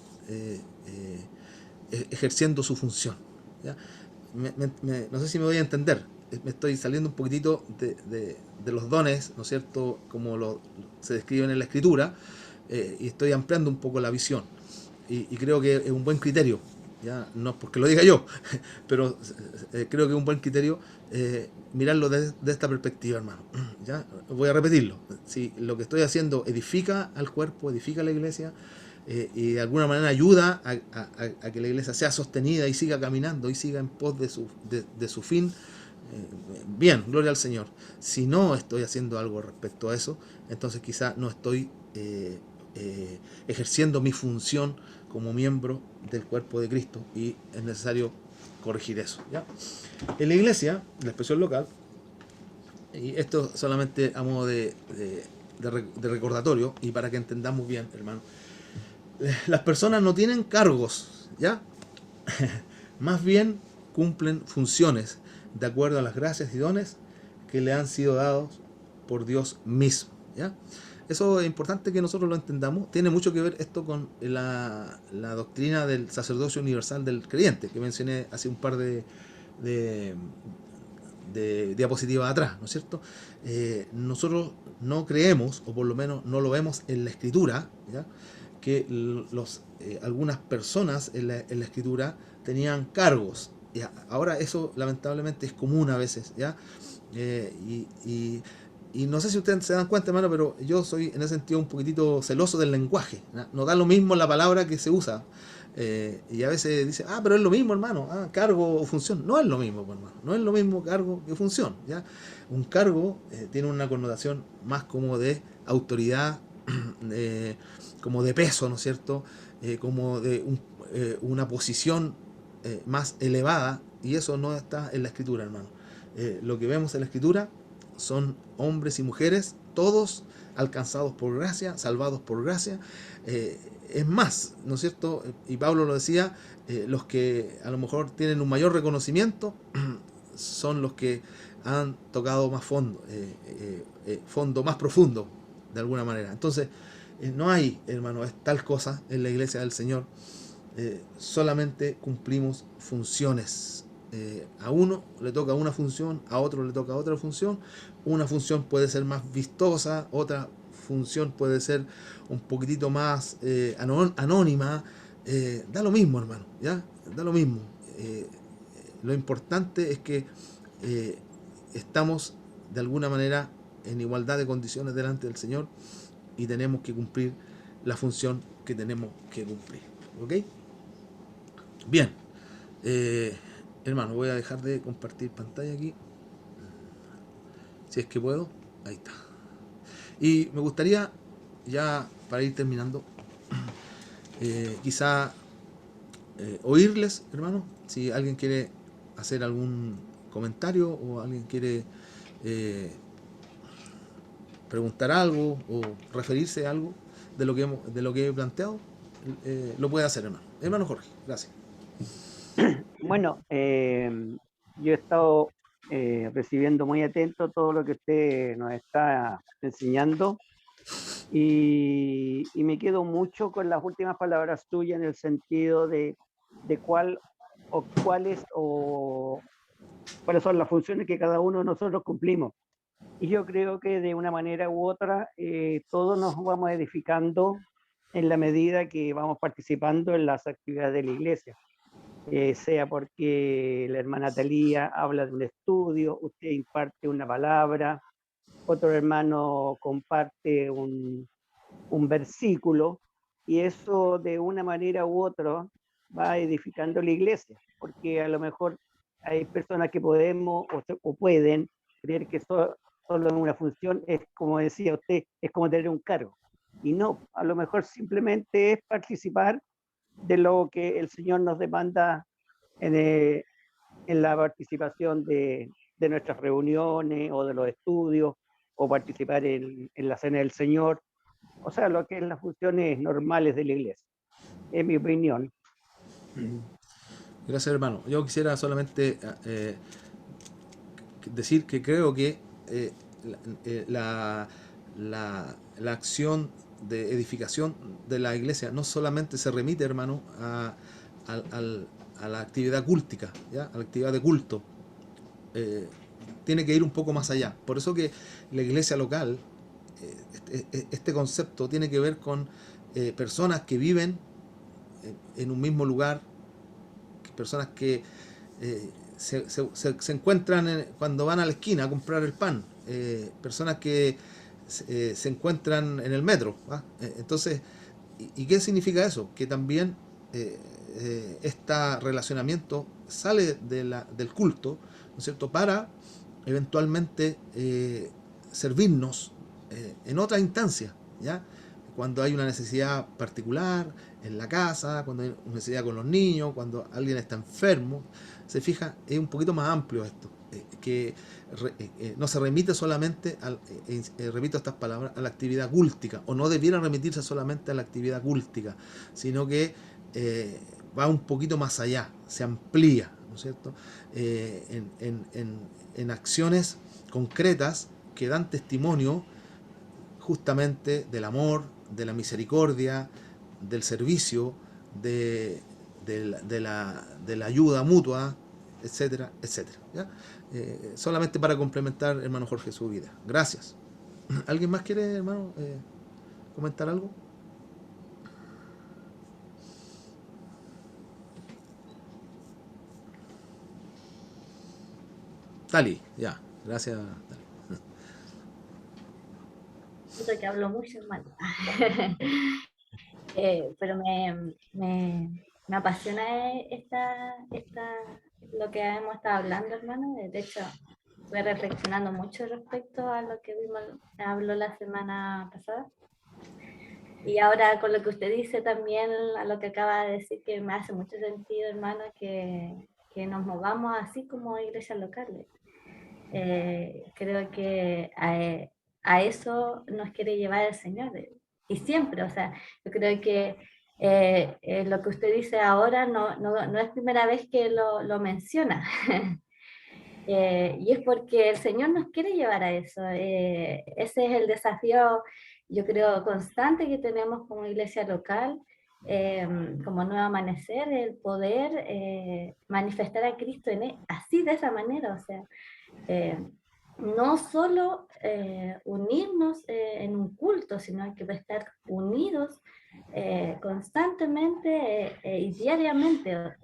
ejerciendo su función, ¿ya? No sé si me voy a entender. Me estoy saliendo un poquitito de los dones, ¿no es cierto?, como se describen en la Escritura, y estoy ampliando un poco la visión. Y creo que es un buen criterio, ¿ya? No es porque lo diga yo, pero creo que es un buen criterio mirarlo de esta perspectiva, hermano. ¿Ya? Voy a repetirlo. Si lo que estoy haciendo edifica al cuerpo, edifica a la iglesia, y de alguna manera ayuda a que la iglesia sea sostenida y siga caminando y siga en pos de su fin, bien, gloria al Señor. Si no estoy haciendo algo respecto a eso, entonces quizás no estoy ejerciendo mi función como miembro del cuerpo de Cristo, y es necesario corregir eso, ¿ya? En la iglesia, la expresión local, y esto solamente a modo de recordatorio y para que entendamos bien, hermano, las personas no tienen cargos, ¿ya? Más bien cumplen funciones de acuerdo a las gracias y dones que le han sido dados por Dios mismo, ¿ya? Eso es importante que nosotros lo entendamos. Tiene mucho que ver esto con la doctrina del sacerdocio universal del creyente, que mencioné hace un par de diapositivas atrás, ¿no es cierto? Nosotros no creemos, o por lo menos no lo vemos en la Escritura, ¿ya?, que algunas personas en la Escritura tenían cargos. ¿Ya? Ahora eso lamentablemente es común a veces, ¿ya? Y no sé si ustedes se dan cuenta, hermano, pero yo soy en ese sentido un poquitito celoso del lenguaje, ¿ya? No da lo mismo la palabra que se usa. Y a veces dice, pero es lo mismo, hermano, cargo o función. No es lo mismo, hermano, no es lo mismo cargo que función, ¿ya? Un cargo tiene una connotación más como de autoridad, como de peso, ¿no es cierto?, como de una posición más elevada, y eso no está en la Escritura, hermano. Lo que vemos en la Escritura son hombres y mujeres, todos alcanzados por gracia, salvados por gracia. Es más, ¿no es cierto?, y Pablo lo decía, los que a lo mejor tienen un mayor reconocimiento son los que han tocado más fondo, fondo más profundo, de alguna manera. Entonces, no hay, hermano, es tal cosa en la iglesia del Señor. Solamente cumplimos funciones. A uno le toca una función, a otro le toca otra función. Una función puede ser más vistosa, otra función puede ser un poquitito más anónima, da lo mismo, hermano, ¿ya? Da lo mismo. Lo importante es que estamos de alguna manera en igualdad de condiciones delante del Señor y tenemos que cumplir la función que tenemos que cumplir. ¿Ok? Bien. Hermano, voy a dejar de compartir pantalla aquí. Si es que puedo. Ahí está. Y me gustaría, ya para ir terminando, quizá oírles, hermano, si alguien quiere hacer algún comentario o alguien quiere preguntar algo o referirse a algo de lo que he planteado, lo puede hacer, hermano. Hermano Jorge, gracias. Bueno, yo he estado recibiendo muy atento todo lo que usted nos está enseñando y me quedo mucho con las últimas palabras tuyas en el sentido de cuáles son las funciones que cada uno de nosotros cumplimos. Y yo creo que de una manera u otra todos nos vamos edificando en la medida que vamos participando en las actividades de la iglesia. Sea porque la hermana Talía habla de un estudio, usted imparte una palabra, otro hermano comparte un versículo, y eso de una manera u otra va edificando la iglesia, porque a lo mejor hay personas que podemos o pueden creer que solo en una función es, como decía usted, es como tener un cargo. Y no, a lo mejor simplemente es participar de lo que el Señor nos demanda en la participación de nuestras reuniones o de los estudios, o participar en la cena del Señor, o sea, lo que es las funciones normales de la iglesia. Es mi opinión. Gracias, hermano. Yo quisiera solamente decir que creo que la acción de edificación de la iglesia no solamente se remite, hermano, a la actividad cultica, ¿ya? A la actividad de culto. Tiene que ir un poco más allá. Por eso que la iglesia local, este concepto tiene que ver con personas que viven en un mismo lugar, personas que se encuentran cuando van a la esquina a comprar el pan, personas que se encuentran en el metro, ¿va? Entonces, ¿y qué significa eso? Que también este relacionamiento sale del culto, ¿no es cierto?, para eventualmente servirnos en otras instancias, ¿ya? Cuando hay una necesidad particular en la casa, cuando hay una necesidad con los niños, cuando alguien está enfermo, se fija, es un poquito más amplio esto, que no se remite solamente, repito estas palabras, a la actividad cúltica, o no debiera remitirse solamente a la actividad cúltica, sino que va un poquito más allá, se amplía, ¿no es cierto?, en acciones concretas que dan testimonio justamente del amor, de la misericordia, del servicio, de la ayuda mutua, etcétera, etcétera, ¿ya? Solamente para complementar, hermano Jorge, su vida. Gracias. ¿Alguien más quiere, hermano, comentar algo? Tali, ya. Gracias, Tali. Siento que hablo mucho, hermano. Pero me apasiona lo que hemos estado hablando, hermano. De hecho, estoy reflexionando mucho respecto a lo que habló la semana pasada. Y ahora con lo que usted dice también, a lo que acaba de decir, que me hace mucho sentido, hermano, que nos movamos así como iglesias locales. Creo que a eso nos quiere llevar el Señor. Y siempre, o sea, yo creo que lo que usted dice ahora no es primera vez que lo menciona. Y es porque el Señor nos quiere llevar a eso. Ese es el desafío, yo creo, constante que tenemos como iglesia local, como Nuevo Amanecer, el poder manifestar a Cristo así, de esa manera, o sea, no solo unirnos en un culto, sino que estar unidos constantemente y diariamente.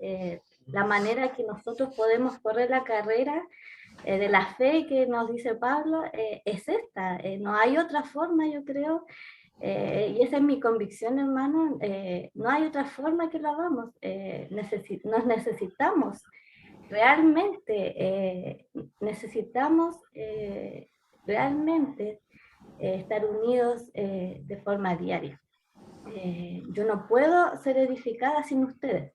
La manera que nosotros podemos correr la carrera de la fe que nos dice Pablo es esta. No hay otra forma, yo creo, y esa es mi convicción, hermano. No hay otra forma que lo hagamos. Nos necesitamos. Realmente necesitamos realmente estar unidos de forma diaria. Yo no puedo ser edificada sin ustedes.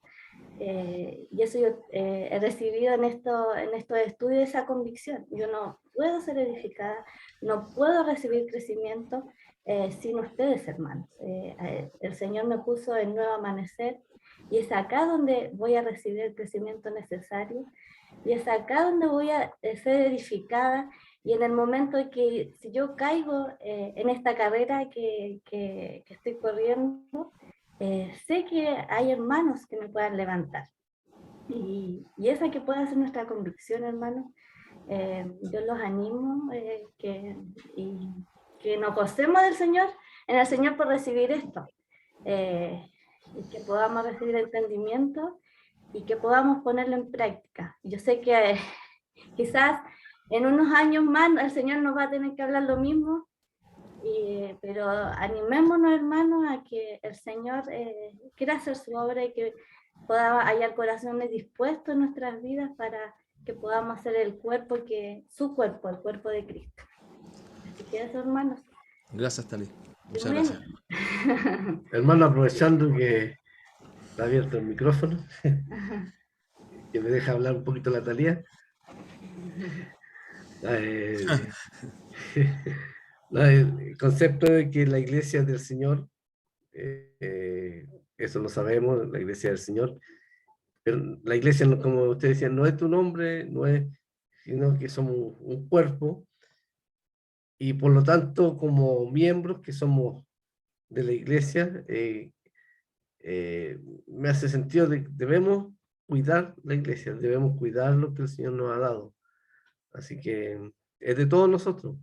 Y eso yo he recibido en estos estudios esa convicción. Yo no puedo ser edificada, no puedo recibir crecimiento sin ustedes, hermanos. El Señor me puso en nuevo amanecer y es acá donde voy a recibir el crecimiento necesario y es acá donde voy a ser edificada. Y en el momento en que si yo caigo en esta carrera que estoy corriendo, sé que hay hermanos que me puedan levantar. Y esa que pueda ser nuestra convicción, hermanos. Yo los animo y que nos gocemos del Señor, en el Señor por recibir esto. Y que podamos recibir entendimiento y que podamos ponerlo en práctica. Yo sé que quizás en unos años más el Señor nos va a tener que hablar lo mismo, pero animémonos, hermanos, a que el Señor quiera hacer su obra y que pueda hallar corazones dispuestos en nuestras vidas para que podamos hacer el cuerpo, su cuerpo, el cuerpo de Cristo. Así que eso, hermanos. Gracias, Tali. Muchas Amén. gracias. Hermano, aprovechando que está abierto el micrófono, que me deja hablar un poquito la Talía. El concepto de que la iglesia del Señor, eso lo sabemos, la iglesia del Señor, pero la iglesia, como usted decía, no es tu nombre, no es, sino que somos un cuerpo, y por lo tanto, como miembros que somos de la iglesia, me hace sentido de que debemos cuidar la iglesia, debemos cuidar lo que el Señor nos ha dado. Así que es de todos nosotros.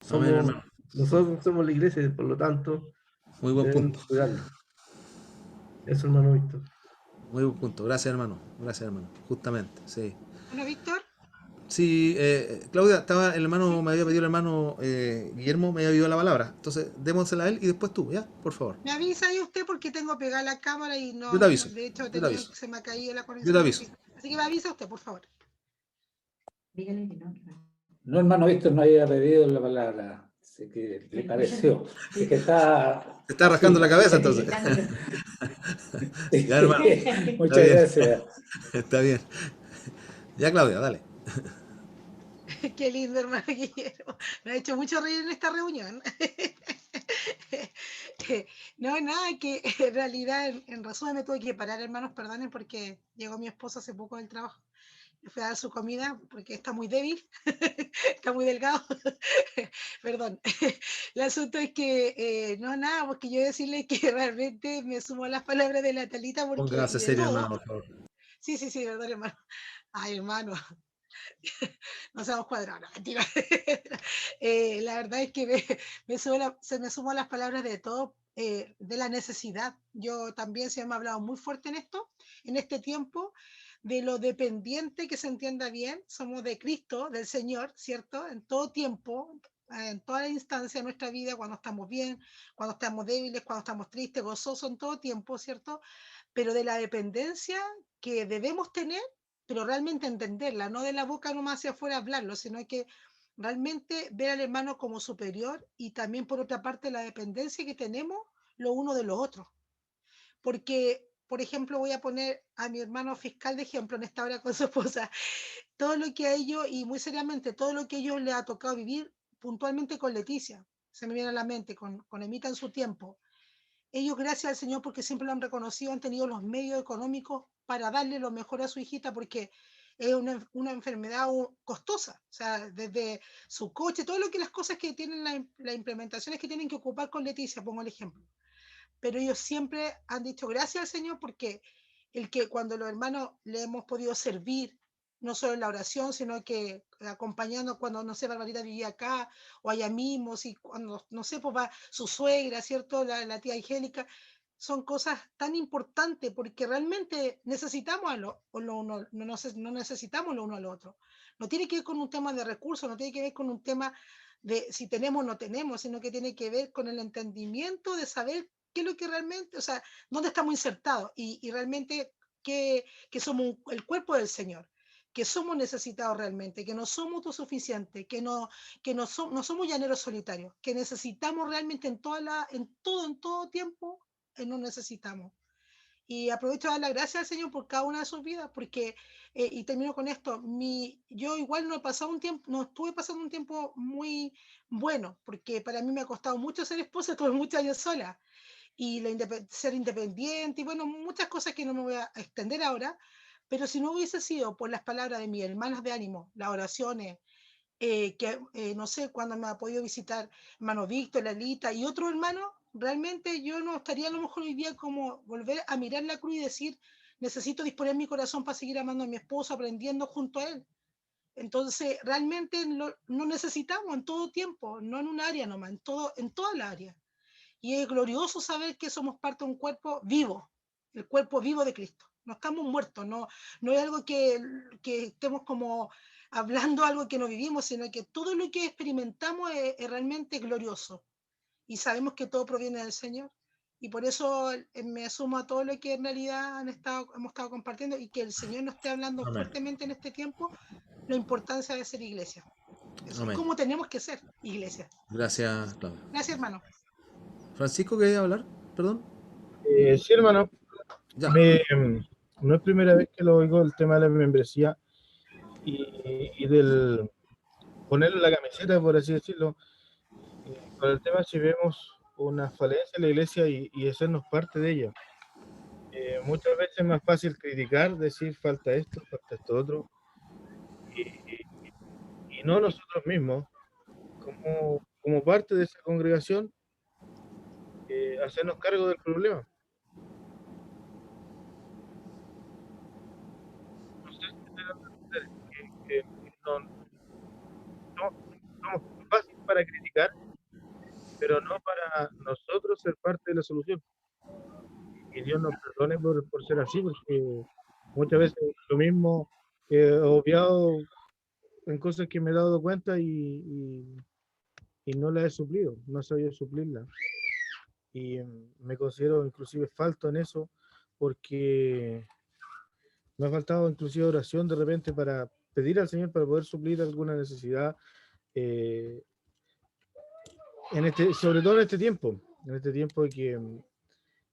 Amén, hermano. Nosotros somos la iglesia y por lo tanto Muy buen punto. debemos cuidarlo. Eso, hermano Víctor. Muy buen punto. Gracias, hermano. Gracias, hermano. Justamente, sí. Bueno, Víctor. Sí, Claudia, el hermano, me había pedido el hermano Guillermo, me había pedido la palabra. Entonces, démosela a él y después tú, ¿ya? Por favor. Me avisa ahí usted porque tengo pegada la cámara y no. Yo te aviso. De hecho, se me ha caído la Yo conexión. te aviso. Así que me avisa usted, por favor. Dígale que no. No, hermano Víctor no había pedido la palabra. Así que le pareció. Es que está. Te está rascando la cabeza entonces. Ya, hermano. Muchas gracias. Está bien. Ya, Claudia, dale. Qué lindo, hermano Guillermo. Me ha hecho mucho reír en esta reunión. No, nada, que en realidad, en resumen, me tuve que parar, hermanos, perdonen, porque llegó mi esposo hace poco del trabajo. Le fui a dar su comida porque está muy débil, está muy delgado. Perdón. El asunto es que, no, nada, porque yo decirle que realmente me sumo a las palabras de la Talita porque... Póngase serio, hermano, por favor. Sí, perdón, hermano. Ay, hermano. No seamos cuadrados, no, mentira. La verdad es que se me sumo a las palabras de todo, de la necesidad. Yo también se me ha hablado muy fuerte en esto, en este tiempo, de lo dependiente, que se entienda bien, somos de Cristo, del Señor, ¿cierto? En todo tiempo, en toda instancia de nuestra vida, cuando estamos bien, cuando estamos débiles, cuando estamos tristes, gozosos, en todo tiempo, ¿cierto? Pero de la dependencia que debemos tener, pero realmente entenderla, no de la boca nomás hacia afuera hablarlo, sino que realmente ver al hermano como superior y también por otra parte la dependencia que tenemos lo uno de los otros. Porque, por ejemplo, voy a poner a mi hermano fiscal de ejemplo en esta hora con su esposa, todo lo que a ellos, y muy seriamente, todo lo que a ellos les ha tocado vivir puntualmente con Leticia, se me viene a la mente, con Emita en su tiempo. Ellos, gracias al Señor, porque siempre lo han reconocido, han tenido los medios económicos para darle lo mejor a su hijita, porque es una enfermedad costosa, o sea, desde su coche, todo lo que las cosas que tienen, las implementaciones que tienen que ocupar con Leticia, pongo el ejemplo. Pero ellos siempre han dicho gracias al Señor porque el que cuando los hermanos le hemos podido servir, no solo en la oración, sino que acompañando cuando, no sé, Barbarita vivía acá o allá mismo, si cuando, no sé, pues va su suegra, ¿cierto? La tía Angélica. Son cosas tan importantes porque realmente necesitamos uno, no necesitamos lo uno al otro. No tiene que ver con un tema de recursos, no tiene que ver con un tema de si tenemos o no tenemos, sino que tiene que ver con el entendimiento de saber qué es lo que realmente, o sea, dónde estamos insertados y realmente que somos el cuerpo del Señor, que somos necesitados realmente, que no somos autosuficientes, que no somos llaneros solitarios, que necesitamos realmente en todo tiempo, nos necesitamos. Y aprovecho de dar las gracias al Señor por cada una de sus vidas, porque, y termino con esto, yo igual no he pasado un tiempo, no estuve pasando un tiempo muy bueno, porque para mí me ha costado mucho ser esposa, estuve muchos años sola, y ser independiente, y bueno, muchas cosas que no me voy a extender ahora, pero si no hubiese sido por las palabras de mis hermanas de ánimo, las oraciones, no sé cuándo me ha podido visitar hermano Víctor, Lalita y otro hermano, realmente yo no estaría a lo mejor hoy día como volver a mirar la cruz y decir, necesito disponer mi corazón para seguir amando a mi esposo, aprendiendo junto a él. Entonces, realmente no necesitamos en todo tiempo, no en un área nomás, en toda la área. Y es glorioso saber que somos parte de un cuerpo vivo, el cuerpo vivo de Cristo. No estamos muertos, no es algo que estemos como hablando algo que no vivimos, sino que todo lo que experimentamos es realmente glorioso. Y sabemos que todo proviene del Señor. Y por eso me asumo a todo lo que en realidad hemos estado compartiendo y que el Señor nos esté hablando Amén. fuertemente en este tiempo, la importancia de ser iglesia. Eso es Amén. como tenemos que ser iglesia. Gracias, Claudia. Gracias, hermano. Francisco, ¿quería hablar? Perdón. Sí, hermano, Ya. no es primera vez que lo oigo el tema de la membresía y del ponerle la camiseta, por así decirlo. Con el tema si vemos una falencia en la iglesia y hacernos parte de ella. Muchas veces es más fácil criticar, decir falta esto otro, y no nosotros mismos, como parte de esa congregación, hacernos cargo del problema. No sé si te das a entender que somos fáciles para criticar, pero no para nosotros ser parte de la solución. Y Dios nos perdone por ser así, porque muchas veces lo mismo he obviado en cosas que me he dado cuenta y no las he suplido, no he sabido suplirlas. Y me considero inclusive falto en eso, porque me ha faltado inclusive oración de repente para pedir al Señor para poder suplir alguna necesidad, sobre todo en este tiempo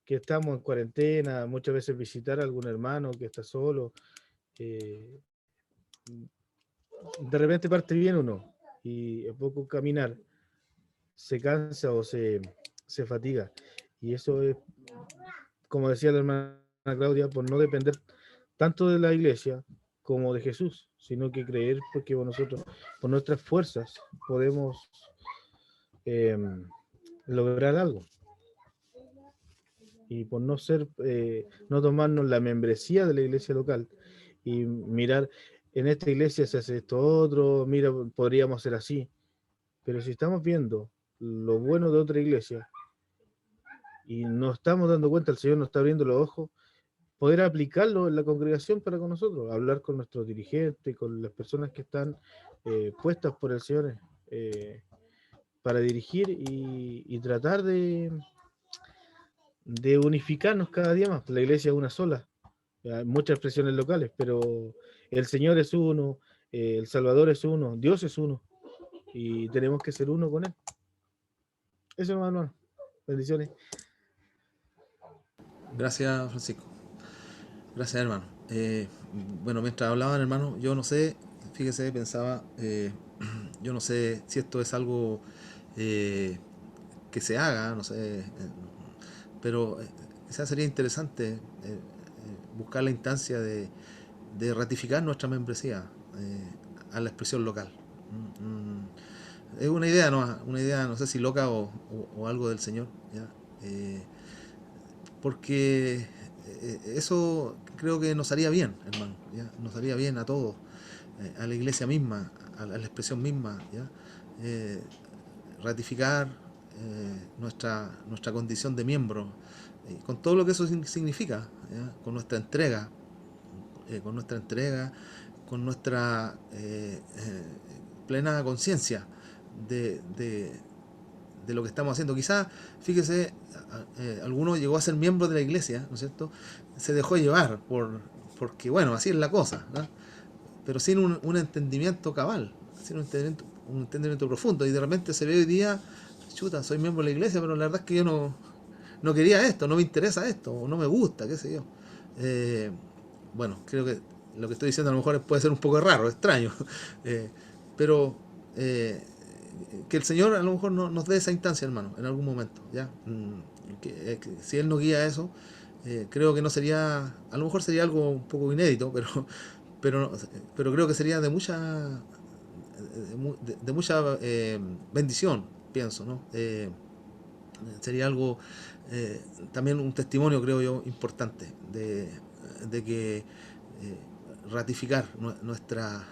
que estamos en cuarentena, muchas veces visitar a algún hermano que está solo, de repente parte bien uno y a poco caminar se cansa o se fatiga. Y eso es, como decía la hermana Claudia, por no depender tanto de la iglesia como de Jesús, sino que creer porque nosotros, por nuestras fuerzas, podemos lograr algo. Y por no no tomarnos la membresía de la iglesia local y mirar, en esta iglesia se hace esto otro, mira, podríamos hacer así. Pero si estamos viendo lo bueno de otra iglesia y nos estamos dando cuenta, el Señor nos está abriendo los ojos, poder aplicarlo en la congregación para con nosotros, hablar con nuestros dirigentes, con las personas que están puestas por el Señor para dirigir y tratar de unificarnos cada día más. La iglesia es una sola, hay muchas expresiones locales, pero el Señor es uno, el Salvador es uno, Dios es uno, y tenemos que ser uno con Él. Eso, hermano. Bendiciones. Gracias, Francisco. Gracias, hermano. Bueno, mientras hablaban, hermano, yo no sé, fíjese, pensaba, yo no sé si esto es algo que se haga, no sé, pero quizás sería interesante buscar la instancia de ratificar nuestra membresía a la expresión local. Es una idea, no sé si loca o algo del Señor, ¿ya? Porque eso creo que nos haría bien, hermano, ¿ya? Nos haría bien a todos, a la iglesia misma, a la expresión misma, ¿ya? Ratificar nuestra condición de miembro, con todo lo que eso significa, ¿ya? Con nuestra entrega, con nuestra plena conciencia de lo que estamos haciendo. Quizás, fíjese, alguno llegó a ser miembro de la iglesia, ¿no es cierto? Se dejó llevar porque, bueno, así es la cosa, ¿no? Pero sin un entendimiento cabal, sin un entendimiento profundo, y de repente se ve hoy día, chuta, soy miembro de la iglesia, pero la verdad es que yo no quería esto, no me interesa esto, o no me gusta, qué sé yo. Bueno, creo que lo que estoy diciendo a lo mejor puede ser un poco raro, extraño, pero que el Señor a lo mejor nos dé esa instancia, hermano, en algún momento, ¿ya? Que si Él nos guía a eso, creo que no sería, a lo mejor sería algo un poco inédito, pero creo que sería de mucha bendición, pienso, ¿no? Sería algo, también un testimonio, creo yo, importante de que ratificar nuestra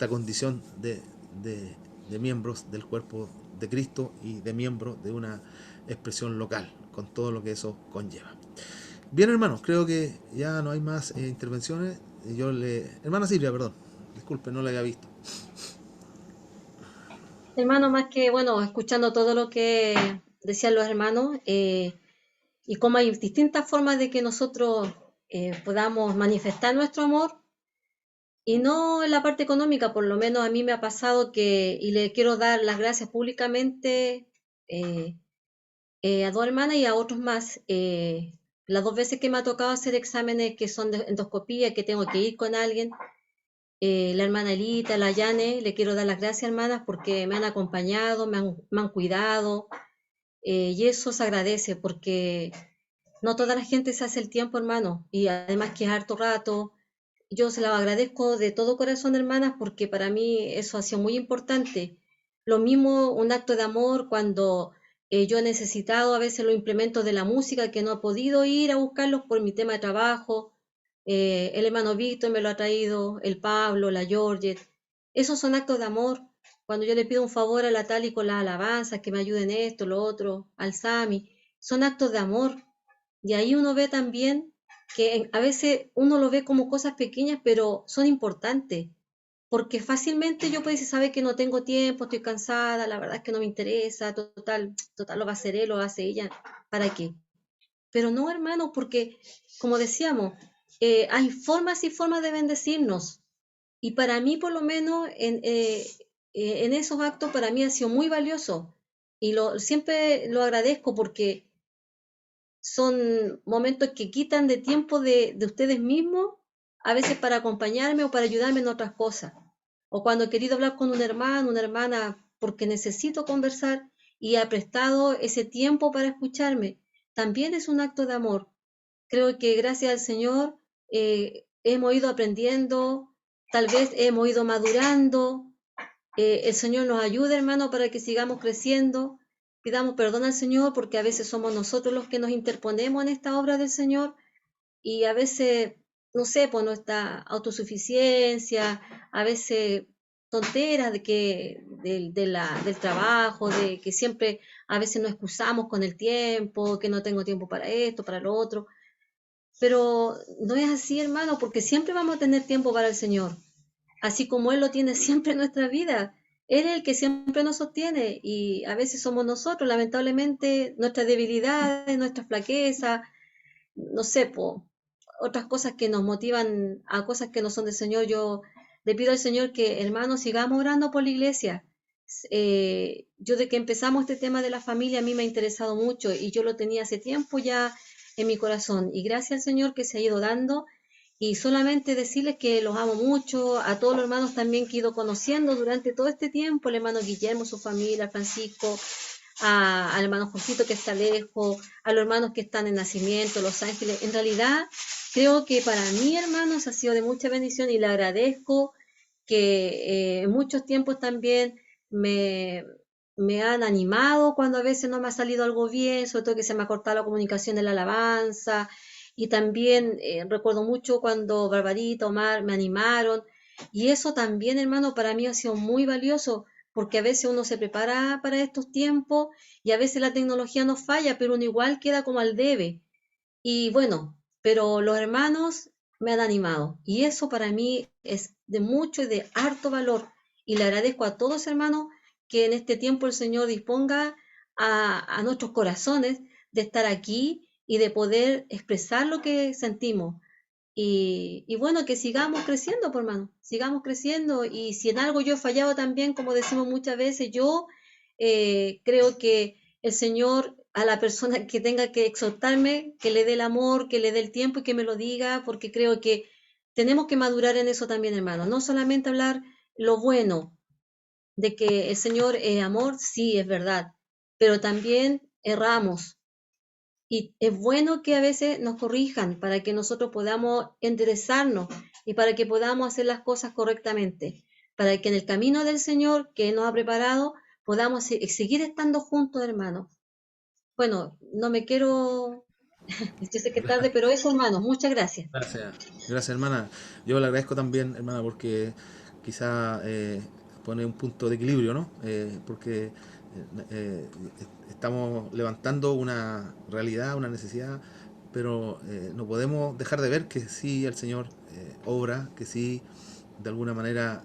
condición de miembros del cuerpo de Cristo y de miembros de una expresión local, con todo lo que eso conlleva. Bien, hermanos, creo que ya no hay más intervenciones. Hermana Silvia, perdón, disculpe, no la había visto. Hermano, más que, bueno, escuchando todo lo que decían los hermanos, y cómo hay distintas formas de que nosotros podamos manifestar nuestro amor, y no en la parte económica, por lo menos a mí me ha pasado que, y le quiero dar las gracias públicamente a dos hermanas y a otros más, las 2 veces que me ha tocado hacer exámenes que son de endoscopía, que tengo que ir con alguien, la hermana Elita, la Yane, le quiero dar las gracias, hermanas, porque me han acompañado, me han cuidado, y eso se agradece, porque no toda la gente se hace el tiempo, hermano, y además que es harto rato. Yo se lo agradezco de todo corazón, hermanas, porque para mí eso ha sido muy importante. Lo mismo, un acto de amor cuando yo he necesitado a veces los implementos de la música, que no he podido ir a buscarlos por mi tema de trabajo. El hermano Víctor me lo ha traído, el Pablo, la Georgette. Esos son actos de amor. Cuando yo le pido un favor a la Tali con las alabanzas, que me ayuden esto, lo otro, al Sami, son actos de amor. Y ahí uno ve también que a veces uno lo ve como cosas pequeñas, pero son importantes, porque fácilmente yo puedo decir, sabe que no tengo tiempo, estoy cansada, la verdad es que no me interesa, total lo va a hacer él, lo va a hacer ella, ¿para qué? Pero no, hermano, porque como decíamos, hay formas y formas de bendecirnos, y para mí por lo menos en esos actos para mí ha sido muy valioso, y siempre lo agradezco porque son momentos que quitan de tiempo de ustedes mismos, a veces para acompañarme o para ayudarme en otras cosas. O cuando he querido hablar con un hermano, una hermana, porque necesito conversar y ha prestado ese tiempo para escucharme, también es un acto de amor. Creo que gracias al Señor hemos ido aprendiendo, tal vez hemos ido madurando. El Señor nos ayude, hermano, para que sigamos creciendo. Pidamos perdón al Señor porque a veces somos nosotros los que nos interponemos en esta obra del Señor y a veces, no sé, por nuestra autosuficiencia, a veces tonteras del trabajo, de que siempre a veces nos excusamos con el tiempo, que no tengo tiempo para esto, para lo otro. Pero no es así, hermano, porque siempre vamos a tener tiempo para el Señor, así como Él lo tiene siempre en nuestra vida. Él es el que siempre nos sostiene y a veces somos nosotros, lamentablemente, nuestras debilidades, nuestras flaquezas, no sé, otras cosas que nos motivan a cosas que no son del Señor. Yo le pido al Señor que, hermanos, sigamos orando por la iglesia. Yo de que empezamos este tema de la familia, a mí me ha interesado mucho y yo lo tenía hace tiempo ya en mi corazón. Y gracias al Señor que se ha ido dando. Y solamente decirles que los amo mucho, a todos los hermanos también que he ido conociendo durante todo este tiempo, el hermano Guillermo, su familia, Francisco, al hermano Josito que está lejos, a los hermanos que están en Nacimiento, Los Ángeles. En realidad, creo que para mí, hermanos, ha sido de mucha bendición y le agradezco que en muchos tiempos también me han animado cuando a veces no me ha salido algo bien, sobre todo que se me ha cortado la comunicación de la alabanza, y también recuerdo mucho cuando Barbarita, Omar me animaron, y eso también, hermano, para mí ha sido muy valioso, porque a veces uno se prepara para estos tiempos y a veces la tecnología nos falla, pero uno igual queda como al debe. Y bueno, pero los hermanos me han animado y eso para mí es de mucho y de harto valor. Y le agradezco a todos, hermanos, que en este tiempo el Señor disponga a nuestros corazones de estar aquí y de poder expresar lo que sentimos. Y bueno, que sigamos creciendo, por hermano, sigamos creciendo. Y si en algo yo he fallado también, como decimos muchas veces, yo creo que el Señor a la persona que tenga que exhortarme, que le dé el amor, que le dé el tiempo y que me lo diga, porque creo que tenemos que madurar en eso también, hermano. No solamente hablar lo bueno, de que el Señor es amor, sí, es verdad, pero también erramos. Y es bueno que a veces nos corrijan para que nosotros podamos enderezarnos y para que podamos hacer las cosas correctamente, para que en el camino del Señor que nos ha preparado podamos seguir estando juntos, hermanos. Bueno, no me quiero, yo sé que es tarde, pero eso, hermanos, muchas gracias. Gracias, hermana. Yo le agradezco también, hermana, porque quizá pone un punto de equilibrio, ¿no? Porque eh, estamos levantando una realidad, una necesidad, pero no podemos dejar de ver que sí el Señor obra, que sí de alguna manera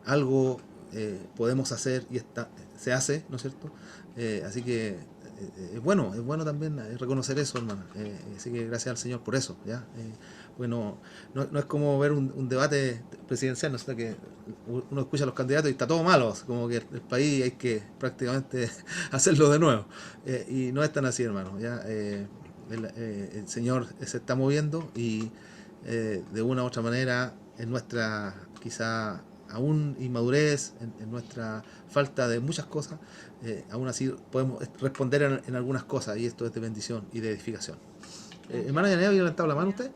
algo podemos hacer y se hace, ¿no es cierto? Así que es bueno también reconocer eso, hermano. Así que gracias al Señor por eso, ¿ya? Bueno, no es como ver un debate presidencial, ¿no es cierto? Que uno escucha a los candidatos y está todo malo, como que el país hay que prácticamente hacerlo de nuevo. Y no es tan así, hermano, ¿ya? El Señor se está moviendo y de una u otra manera en nuestra quizá aún inmadurez, en nuestra falta de muchas cosas, aún así podemos responder en algunas cosas y esto es de bendición y de edificación. Hermana Yanea, ¿había levantado la mano usted?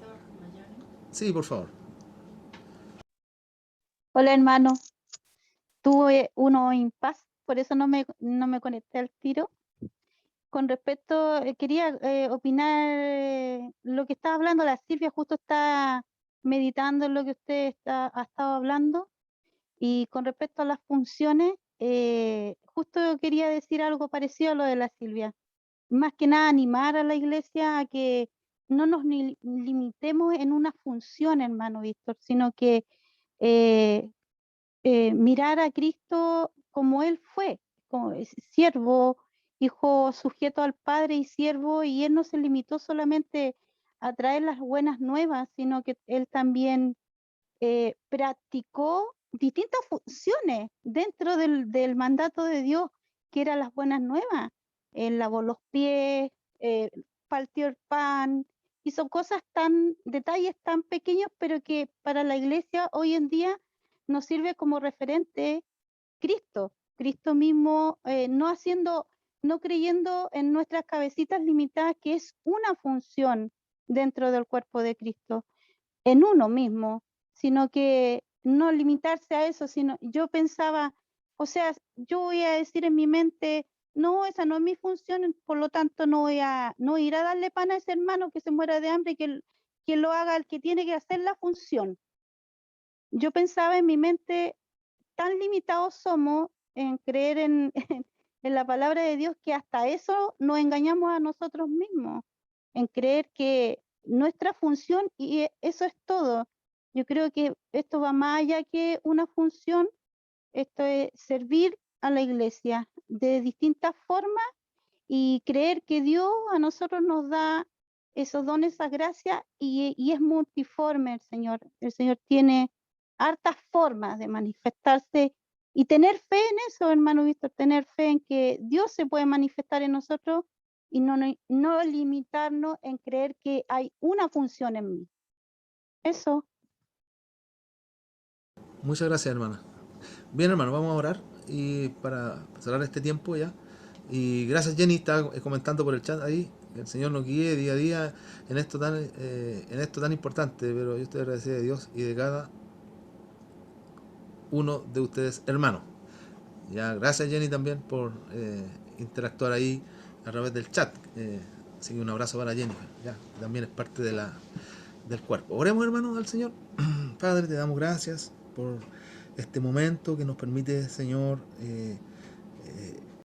Sí, por favor. Hola hermano, tuve uno impas, por eso no me conecté al tiro. Con respecto, quería opinar lo que estaba hablando la Silvia, justo está meditando en lo que usted ha estado hablando. Y con respecto a las funciones, justo quería decir algo parecido a lo de la Silvia. Más que nada animar a la iglesia a que no nos limitemos en una función, hermano Víctor, sino que mirar a Cristo como Él fue, como siervo, hijo sujeto al Padre y siervo, y Él no se limitó solamente a traer las buenas nuevas, sino que Él también practicó distintas funciones dentro del mandato de Dios, que eran las buenas nuevas. Él lavó los pies, partió el pan, hizo cosas detalles tan pequeños, pero que para la iglesia hoy en día nos sirve como referente Cristo mismo, no creyendo en nuestras cabecitas limitadas, que es una función dentro del cuerpo de Cristo, en uno mismo, sino que no limitarse a eso, sino yo pensaba, o sea, yo voy a decir en mi mente, no, esa no es mi función, por lo tanto no voy a ir a darle pan a ese hermano que se muera de hambre, que lo haga el que tiene que hacer la función. Yo pensaba en mi mente, tan limitados somos en creer en la palabra de Dios, que hasta eso nos engañamos a nosotros mismos, en creer que nuestra función y eso es todo. Yo creo que esto va más allá que una función, esto es servir a la iglesia de distintas formas y creer que Dios a nosotros nos da esos dones, esas gracias, y es multiforme el Señor. El Señor tiene hartas formas de manifestarse y tener fe en eso, hermano Víctor, tener fe en que Dios se puede manifestar en nosotros y no limitarnos en creer que hay una función en mí. Eso. Muchas gracias, hermana. Bien, hermano, vamos a orar y para cerrar este tiempo ya. Y gracias, Jenny, está comentando por el chat ahí. Que el Señor nos guíe día a día en esto tan importante. Pero yo estoy agradecido de Dios y de cada uno de ustedes, hermanos. Ya, gracias, Jenny, también por interactuar ahí a través del chat. Así que un abrazo para Jennifer, ya, que también es parte de del cuerpo. Oremos, hermanos, al Señor. Padre, te damos gracias por este momento que nos permite, Señor,